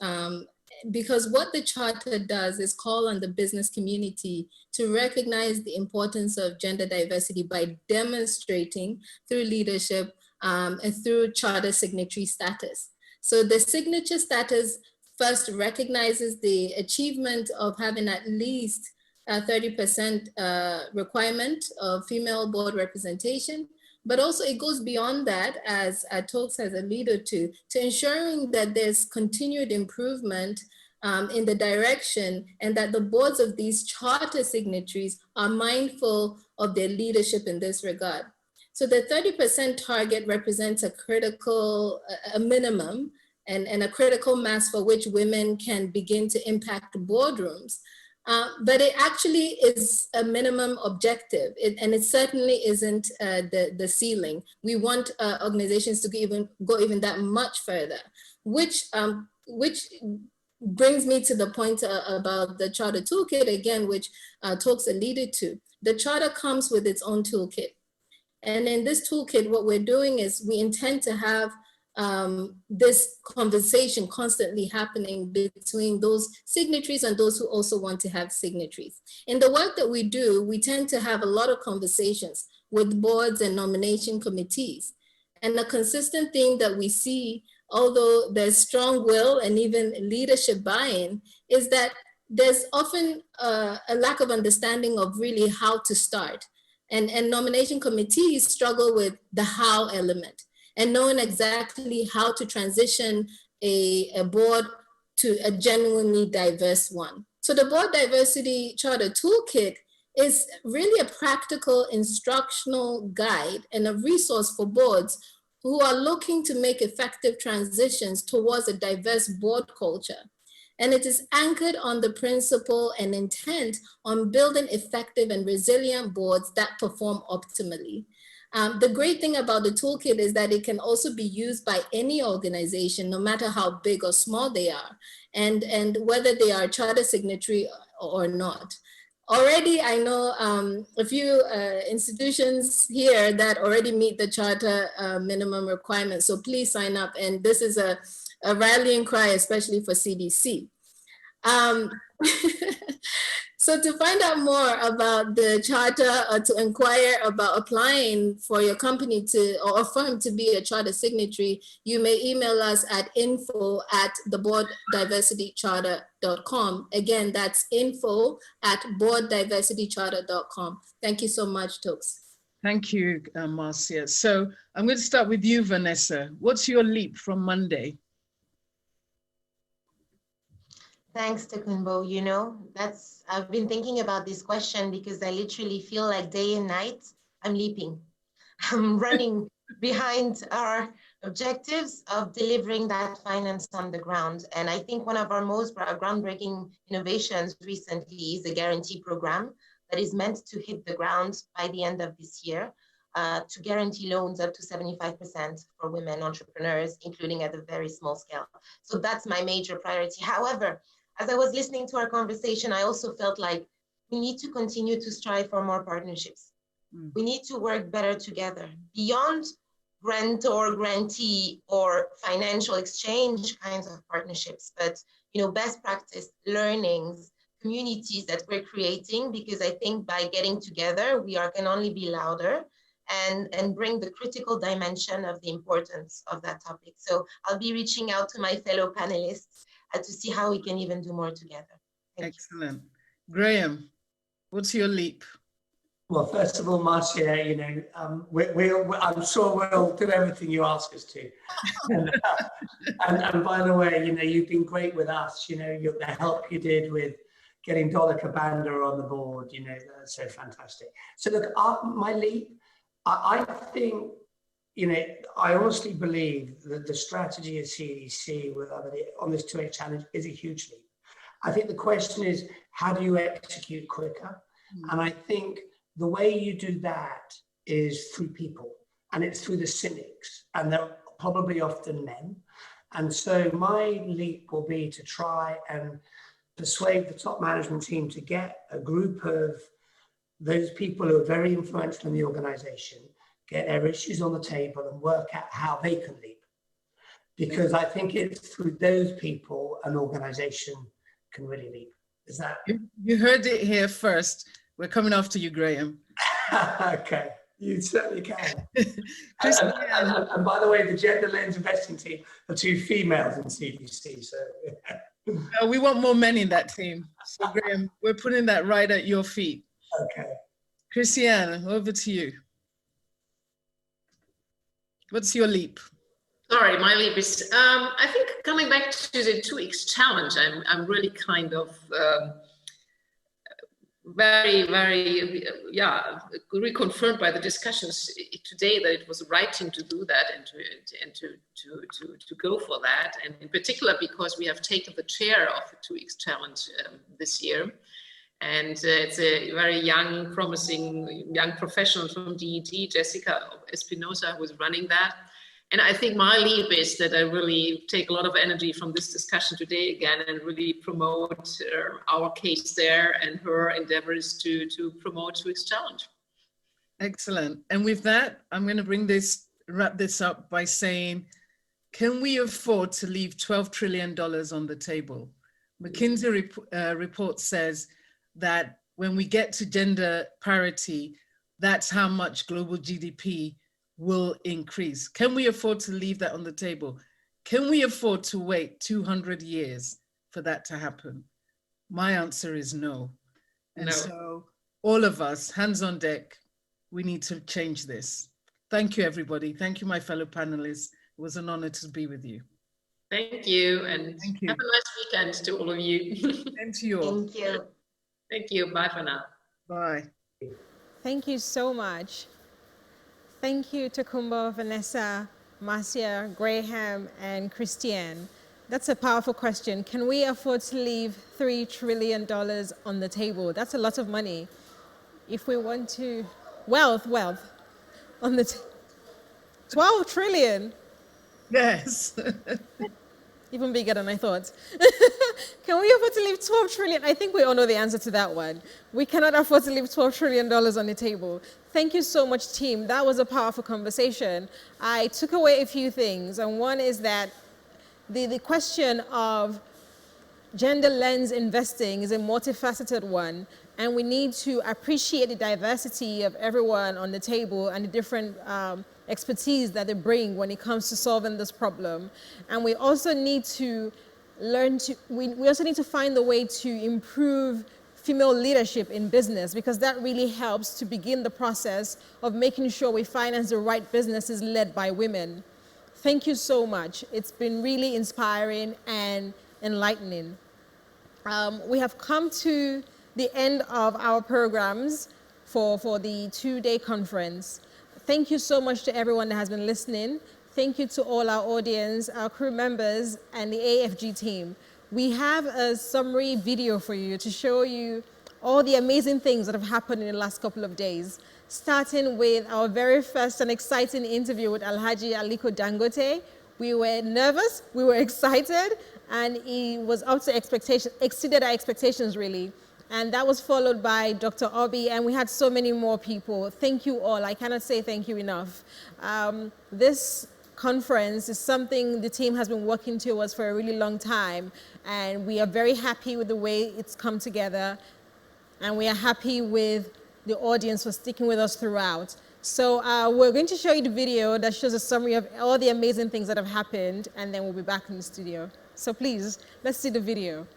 because what the charter does is call on the business community to recognize the importance of gender diversity by demonstrating through leadership and through charter signatory status. So the signature status first recognizes the achievement of having at least a 30% requirement of female board representation, but also it goes beyond that, as Tokes has alluded to ensuring that there's continued improvement in the direction and that the boards of these charter signatories are mindful of their leadership in this regard. So the 30% target represents a critical, a minimum and a critical mass for which women can begin to impact boardrooms. But it actually is a minimum objective, and it certainly isn't the ceiling. We want organizations to go even that much further, which brings me to the point about the charter toolkit again, which Tokes alluded to. The charter comes with its own toolkit. And in this toolkit, what we're doing is we intend to have this conversation constantly happening between those signatories and those who also want to have signatories. In the work that we do, we tend to have a lot of conversations with boards and nomination committees. And a consistent theme that we see, although there's strong will and even leadership buy-in, is that there's often a lack of understanding of really how to start. And nomination committees struggle with the how element and knowing exactly how to transition a board to a genuinely diverse one. So the Board Diversity Charter Toolkit is really a practical instructional guide and a resource for boards who are looking to make effective transitions towards a diverse board culture. And it is anchored on the principle and intent on building effective and resilient boards that perform optimally. The great thing about the toolkit is that it can also be used by any organization, no matter how big or small they are, and whether they are charter signatory or not. Already, I know a few institutions here that already meet the charter minimum requirements, so please sign up. And this is a rallying cry, especially for CDC. So to find out more about the charter or to inquire about applying for your company to or firm to be a charter signatory, you may email us at info@boarddiversitycharter.com. Again, that's info@boarddiversitycharter.com. Thank you so much, Tokes. Thank you, Marcia. So I'm going to start with you, Vanessa. What's your leap from Monday? Thanks, Tokunbo. You know, I've been thinking about this question because I literally feel like day and night I'm leaping. I'm running behind our objectives of delivering that finance on the ground. And I think one of our most groundbreaking innovations recently is a guarantee program that is meant to hit the ground by the end of this year to guarantee loans up to 75% for women entrepreneurs, including at a very small scale. So that's my major priority. However, as I was listening to our conversation, I also felt like we need to continue to strive for more partnerships. We need to work better together beyond grantor, grantee, or financial exchange kinds of partnerships, but best practice learnings, communities that we're creating, because I think by getting together, we can only be louder and bring the critical dimension of the importance of that topic. So I'll be reaching out to my fellow panelists to see how we can even do more together. Excellent. Graham, what's your leap? Well, first of all, Marcia, I'm sure we'll do everything you ask us to. and by the way, you've been great with us. The help you did with getting Dolly Kabanda on the board, that's so fantastic. So look, my leap, I think, I honestly believe that the strategy of CDC on this 2H challenge is a huge leap. I think the question is, how do you execute quicker? And I think the way you do that is through people, and it's through the cynics, and they're probably often men. And so my leap will be to try and persuade the top management team to get a group of those people who are very influential in the organization, get their issues on the table and work out how they can leap. Because I think it's through those people an organization can really leap. Is that? You heard it here first. We're coming after you, Graham. Okay, you certainly can. and by the way, the Gender Lens investing team are 2 females in CDC, so. We want more men in that team. So Graham, we're putting that right at your feet. Okay. Christiane, over to you. What's your leap? Sorry, my leap is, I think coming back to the 2X challenge, I'm really kind of very, reconfirmed by the discussions today that it was the right thing to do that and to go for that. And in particular, because we have taken the chair of the 2X challenge this year. And it's a very young, promising young professional from DEG, Jessica Espinosa, who is running that. And I think my leap is that I really take a lot of energy from this discussion today again and really promote our case there and her endeavors to promote 2X Challenge. Excellent. And with that, I'm going to wrap this up by saying, can we afford to leave $12 trillion on the table? McKinsey report says that when we get to gender parity, that's how much global GDP will increase. Can we afford to leave that on the table? Can we afford to wait 200 years for that to happen? My answer is no. And No. so all of us, hands on deck, we need to change this. Thank you, everybody. Thank you, my fellow panelists. It was an honor to be with you. Thank you, and Thank you. have a nice weekend to all of you. And to you all. Thank you. Thank you. Bye for now. Bye. Thank you so much. Thank you, Tokunbo, Vanessa, Marcia, Graham, and Christiane. That's a powerful question. Can we afford to leave $3 trillion on the table? That's a lot of money. If we want to, wealth on the 12 trillion. Yes. Even bigger than I thought. Can we afford to leave 12 trillion? I think we all know the answer to that one. We cannot afford to leave $12 trillion on the table. Thank you so much, team. That was a powerful conversation. I took away a few things, and one is that the question of gender lens investing is a multifaceted one, and we need to appreciate the diversity of everyone on the table and the different expertise that they bring when it comes to solving this problem. And we also need to we also need to find a way to improve female leadership in business, because that really helps to begin the process of making sure we finance the right businesses led by women. Thank you so much. It's been really inspiring and enlightening. We have come to the end of our programs for the two-day conference. Thank you so much to everyone that has been listening. Thank you to all our audience, our crew members, and the AFG team. We have a summary video for you to show you all the amazing things that have happened in the last couple of days, starting with our very first and exciting interview with Alhaji Aliko Dangote. We were nervous, we were excited, and he was up to expectations, exceeded our expectations really. And that was followed by Dr. Obi, and we had so many more people. Thank you all. I cannot say thank you enough. This conference is something the team has been working towards for a really long time, and we are very happy with the way it's come together, and we are happy with the audience for sticking with us throughout. So we're going to show you the video that shows a summary of all the amazing things that have happened, and then we'll be back in the studio. So please, let's see the video.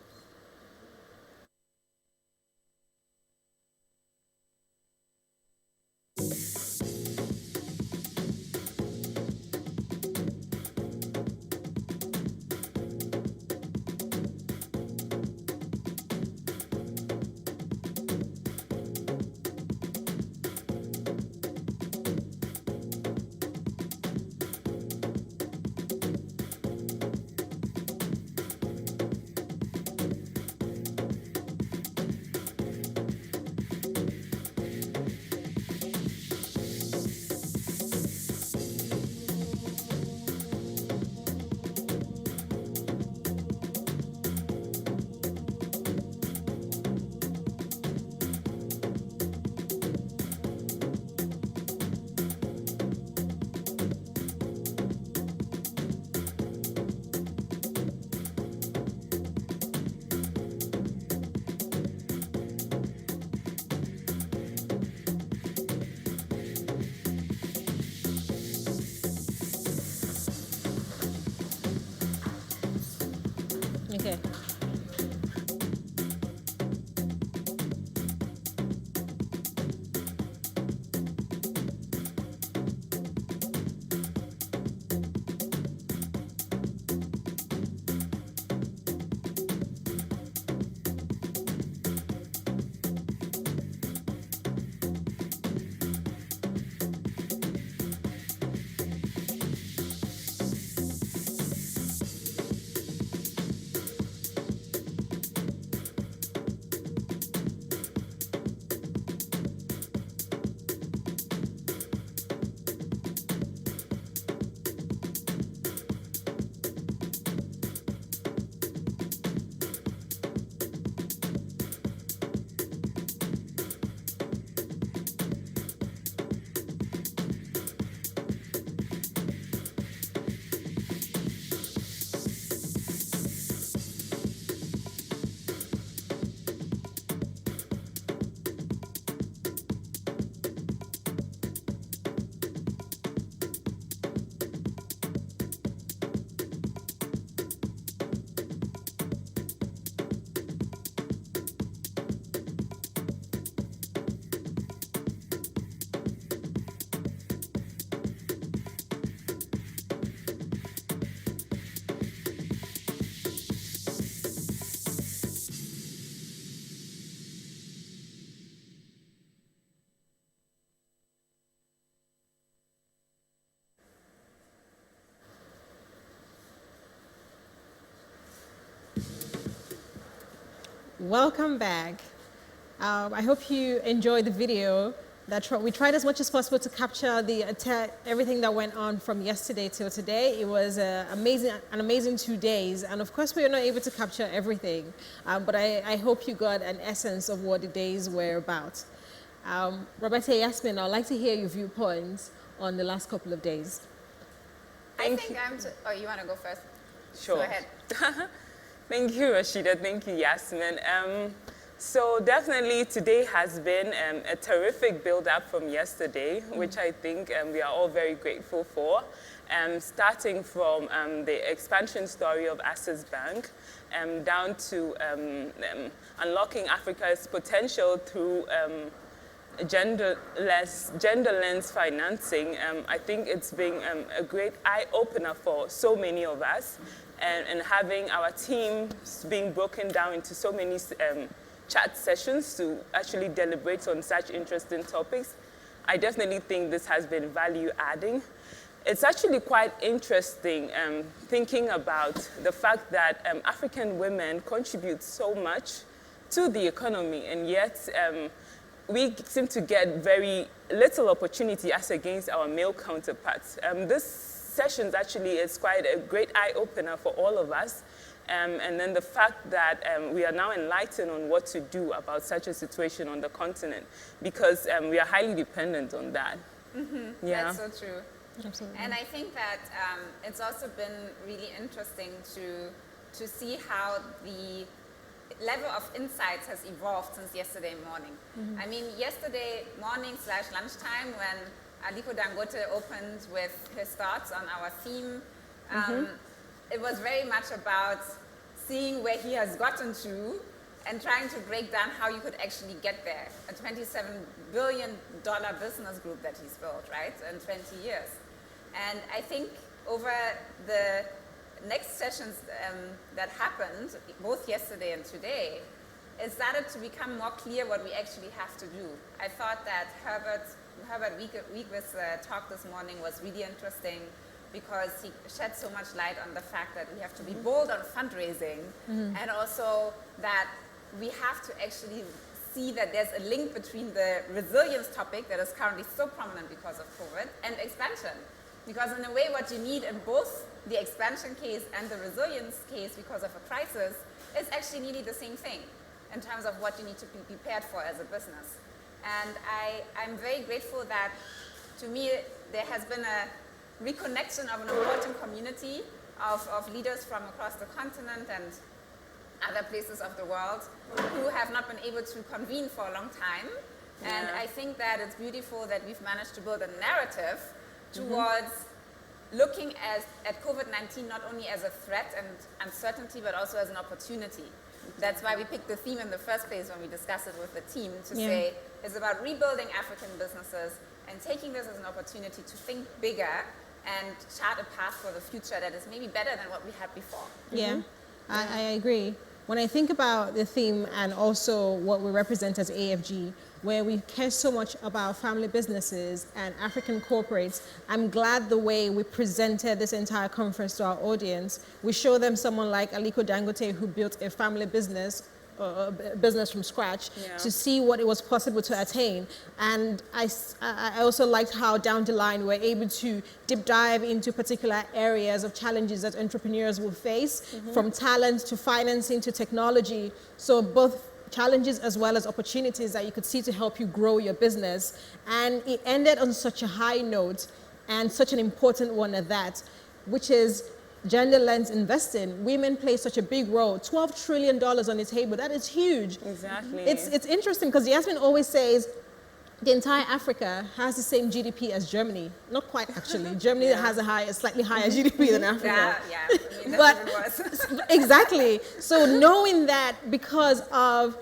Okay. Welcome back. I hope you enjoyed the video. We tried as much as possible to capture everything that went on from yesterday till today. It was an amazing 2 days. And of course, we were not able to capture everything. But I hope you got an essence of what the days were about. Roberta, Yasmin, I'd like to hear your viewpoints on the last couple of days. Oh, you want to go first? Sure. Go ahead. Thank you, Rashida. Thank you, Yasmin. So definitely today has been a terrific build-up from yesterday, which I think we are all very grateful for. Starting from the expansion story of Access Bank down to unlocking Africa's potential through gender lens financing. I think it's been a great eye-opener for so many of us, and having our teams being broken down into so many chat sessions to actually deliberate on such interesting topics. I definitely think this has been value-adding. It's actually quite interesting thinking about the fact that African women contribute so much to the economy, and yet we seem to get very little opportunity as against our male counterparts. This session actually is quite a great eye-opener for all of us. And then the fact that we are now enlightened on what to do about such a situation on the continent, because we are highly dependent on that. Mm-hmm. Yeah. That's so true. Absolutely. And I think that it's also been really interesting to see how the level of insights has evolved since yesterday morning. I mean, yesterday morning / lunchtime when Aliko Dangote opened with his thoughts on our theme, it was very much about seeing where he has gotten to and trying to break down how you could actually get there. A $27 billion business group that he's built, right, in 20 years. And I think over the next sessions that happened, both yesterday and today, it started to become more clear what we actually have to do. I thought that Herbert Wiegw's talk this morning was really interesting because he shed so much light on the fact that we have to be bold on fundraising and also that we have to actually see that there's a link between the resilience topic that is currently so prominent because of COVID and expansion. Because in a way, what you need in both the expansion case and the resilience case because of a crisis is actually nearly the same thing in terms of what you need to be prepared for as a business. And I'm very grateful that, to me, there has been a reconnection of an important community of leaders from across the continent and other places of the world who have not been able to convene for a long time. Yeah. And I think that it's beautiful that we've managed to build a narrative towards looking at COVID-19 not only as a threat and uncertainty, but also as an opportunity. That's why we picked the theme in the first place when we discussed it with the team to say it's about rebuilding African businesses and taking this as an opportunity to think bigger and chart a path for the future that is maybe better than what we had before. Yeah, I agree. When I think about the theme and also what we represent as AFG, where we care so much about family businesses and African corporates, I'm glad the way we presented this entire conference to our audience. We show them someone like Aliko Dangote who built a family business from scratch to see what it was possible to attain. And I also liked how down the line we're able to deep dive into particular areas of challenges that entrepreneurs will face, from talent to financing to technology. So both challenges as well as opportunities that you could see to help you grow your business. And it ended on such a high note and such an important one at that, which is gender lens investing. Women play such a big role. $12 trillion on the table. That is huge. Exactly. It's interesting because Yasmin always says the entire Africa has the same GDP as Germany. Not quite actually. Germany has a slightly higher GDP than Africa. Yeah. I mean, that's what it was. Exactly. So knowing that because of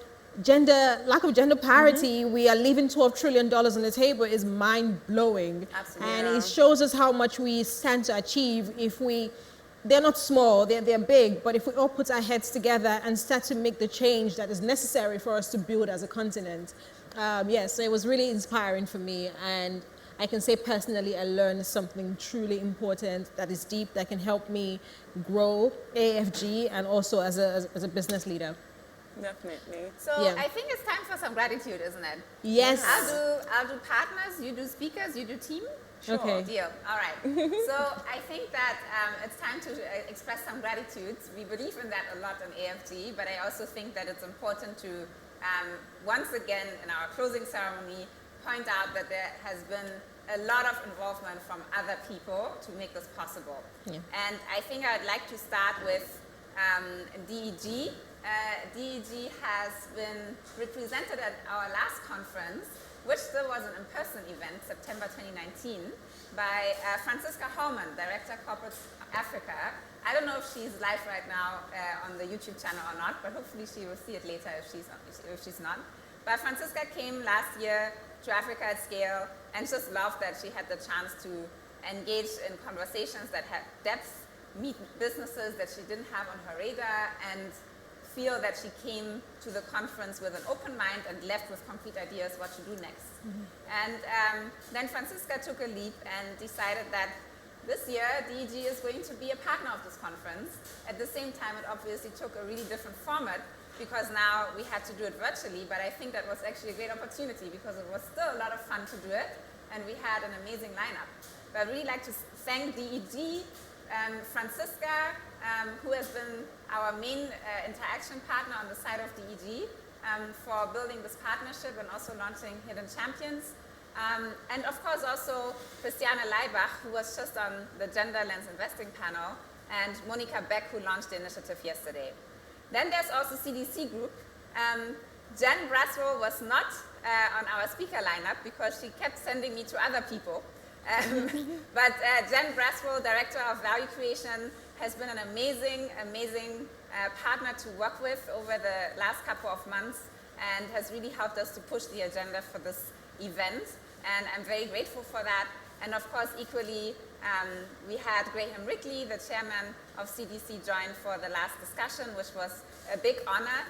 lack of gender parity, we are leaving $12 trillion on the table is mind-blowing. Absolutely. And it shows us how much we stand to achieve if they're not small, they're big, but if we all put our heads together and start to make the change that is necessary for us to build as a continent. So it was really inspiring for me, and I can say personally I learned something truly important that is deep, that can help me grow AFG and also as a business leader. Definitely. So Yeah. I think it's time for some gratitude, isn't it? Yes. I'll do partners, you do speakers, you do team. Sure. Okay. Deal. All right. So I think that it's time to express some gratitude. We believe in that a lot in AFG, but I also think that it's important to once again in our closing ceremony point out that there has been a lot of involvement from other people to make this possible. Yeah. And I think I'd like to start with DEG. DEG has been represented at our last conference, which still was an in-person event, September 2019, by Franziska Haumann, Director Corporate Africa. I don't know if she's live right now on the YouTube channel or not, but hopefully she will see it later if she's not. But Franziska came last year to Africa at Scale and just loved that she had the chance to engage in conversations that had depth, meet businesses that she didn't have on her radar, and feel that she came to the conference with an open mind and left with concrete ideas what to do next. And then Franziska took a leap and decided that this year DEG is going to be a partner of this conference. At the same time, it obviously took a really different format because now we had to do it virtually, but I think that was actually a great opportunity because it was still a lot of fun to do it and we had an amazing lineup. But I'd really like to thank DEG, Franziska, who has been our main interaction partner on the side of DEG, for building this partnership and also launching Hidden Champions. And of course also Christiane Leibach, who was just on the Gender Lens Investing panel, and Monica Beck, who launched the initiative yesterday. Then there's also CDC Group. Jen Braswell was not on our speaker lineup because she kept sending me to other people. But Jen Braswell, Director of Value Creation, has been an amazing partner to work with over the last couple of months and has really helped us to push the agenda for this event. And I'm very grateful for that. And of course, equally, we had Graham Wrigley, the chairman of CDC, join for the last discussion, which was a big honor.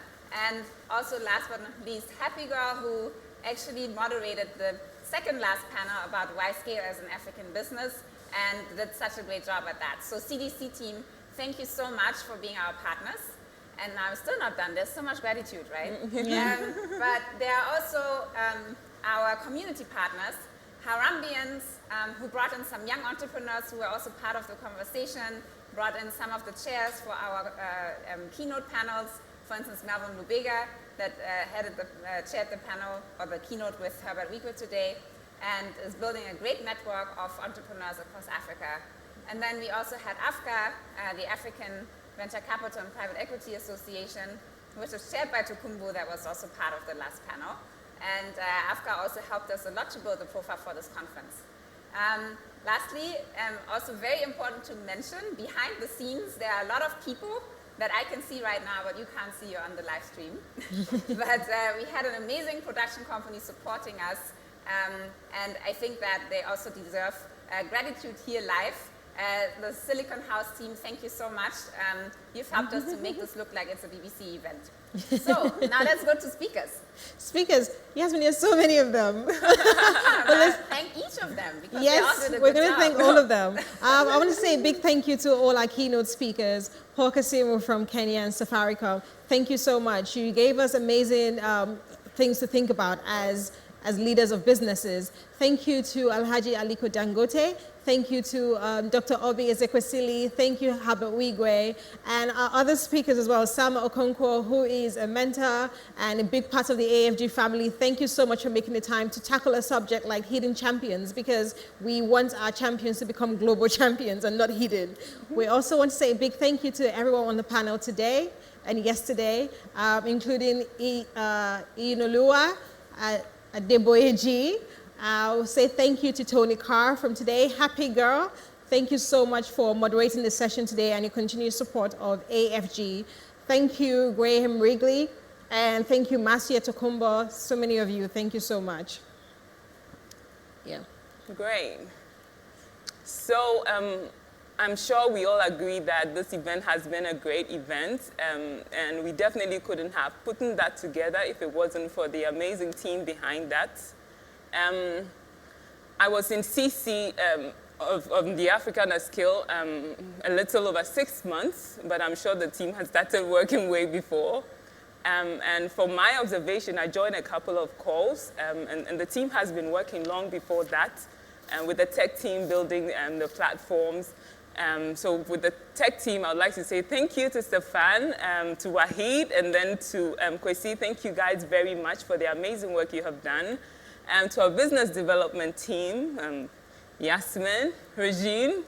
And also, last but not least, Happy Girl, who actually moderated the second last panel about why scale as an African business and did such a great job at that. So CDC team, thank you so much for being our partners. And I'm still not done. There's so much gratitude, right? But there are also our community partners, Harambians, who brought in some young entrepreneurs who were also part of the conversation, brought in some of the chairs for our keynote panels. For instance, Melvin Lubega, that chaired the panel or the keynote with Herbert Wieco today, and is building a great network of entrepreneurs across Africa. And then we also had AFCA, the African Venture Capital and Private Equity Association, which is chaired by Tokumbo, that was also part of the last panel. And AFCA also helped us a lot to build the profile for this conference. Lastly, also very important to mention, behind the scenes, there are a lot of people that I can see right now, but you can't see on the live stream. But we had an amazing production company supporting us, and I think that they also deserve gratitude here live. The Silicon House team, thank you so much. You've helped us to make this look like it's a BBC event. So now let's go to speakers. Speakers, Yasmin, there's so many of them. Thank each of them. Because Yes, we're going to thank all of them. I want to say a big thank you to all our keynote speakers, Paul Kasimu from Kenya and Safaricom. Thank you so much. You gave us amazing things to think about as leaders of businesses. Thank you to Alhaji Aliko Dangote. Thank you to Dr. Obi Ezekwesili. Thank you, Herbert Wigwe, and our other speakers as well, Sam Okonkwo, who is a mentor and a big part of the AFG family. Thank you so much for making the time to tackle a subject like hidden champions, because we want our champions to become global champions and not hidden. We also want to say a big thank you to everyone on the panel today and yesterday, including Inolua, Adeboyeji. I'll say thank you to Tony Carr from today. Happy Girl, thank you so much for moderating the session today and your continued support of AFG. Thank you, Graham Wrigley, and thank you, Marcia Tokumbo. So many of you, thank you so much. Yeah. Great. So I'm sure we all agree that this event has been a great event, and we definitely couldn't have put that together if it wasn't for the amazing team behind that. I was in CC of the African at Scale a little over 6 months, but I'm sure the team had started working way before. And from my observation, I joined a couple of calls, and the team has been working long before that with the tech team building the platforms. So with the tech team, I would like to say thank you to Stefan, to Wahid, and then to Kwesi. Thank you guys very much for the amazing work you have done. To our business development team, Yasmin, Regine,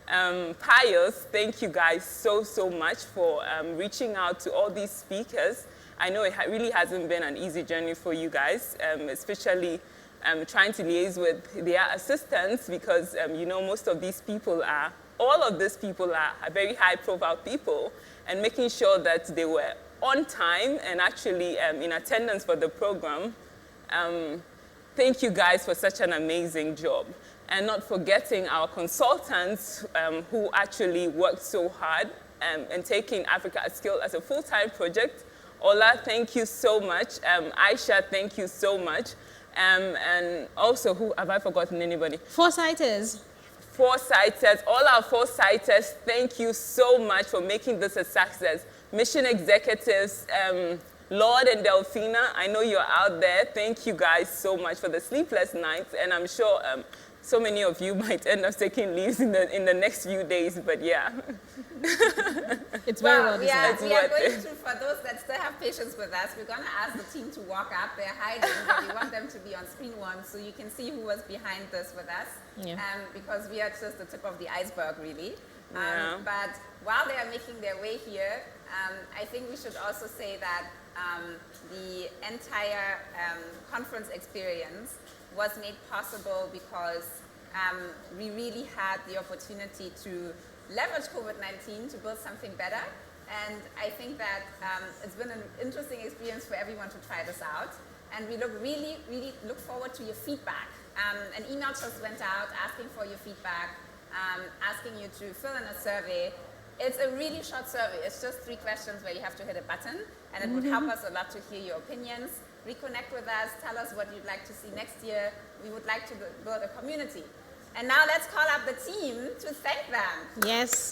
Pius, thank you guys so much for reaching out to all these speakers. I know it really hasn't been an easy journey for you guys, especially trying to liaise with their assistants because, you know, all of these people are very high-profile people, and making sure that they were on time and actually in attendance for the program. Thank you guys for such an amazing job. And not forgetting our consultants who actually worked so hard and taking Africa at Scale as a full-time project. Ola, thank you so much. Aisha, thank you so much. And also, who have I forgotten anybody? Foresighters, all our foresighters, thank you so much for making this a success. Mission executives, Lord and Delphina, I know you're out there. Thank you guys so much for the sleepless nights, and I'm sure so many of you might end up taking leaves in the next few days, but yeah. it's very well we are deserved. going to, for those that still have patience with us, we're going to ask the team to walk up. They're hiding, but we want them to be on screen one so you can see who was behind this with us. Yeah. Because we are just the tip of the iceberg, really. Yeah. But while they are making their way here, I think we should also say that the entire conference experience was made possible because we really had the opportunity to leverage COVID-19 to build something better. And I think that it's been an interesting experience for everyone to try this out. And we really look forward to your feedback. An email just went out asking for your feedback, asking you to fill in a survey. It's a really short survey. It's just 3 questions where you have to hit a button, and it would help us a lot to hear your opinions. Reconnect with us, tell us what you'd like to see next year. We would like to build a community. And now let's call up the team to thank them. Yes.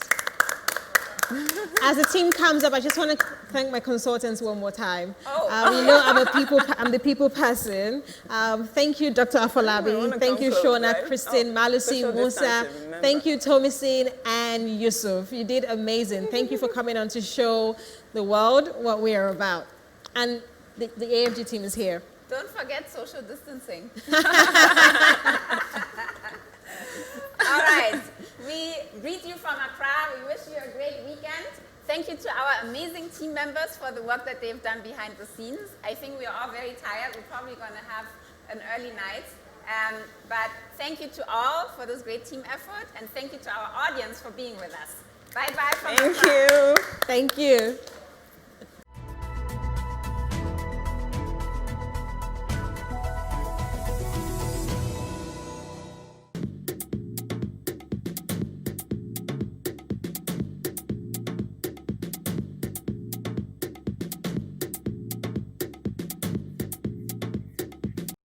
As the team comes up, I just want to thank my consultants one more time. Oh. You know I'm the people person. Thank you, Dr. Afolabi. Thank you, Shona, right? Christine, Malusi, social Musa. distancing, remember. Thank you, Tomisin and Yusuf. You did amazing. Thank you for coming on to show the world what we are about. And the AFG team is here. Don't forget social distancing. All right. We greet you from Accra. We wish you a great weekend. Thank you to our amazing team members for the work that they've done behind the scenes. I think we are all very tired. We're probably going to have an early night. But thank you to all for this great team effort. And thank you to our audience for being with us. Bye-bye from Accra. Thank you. Thank you.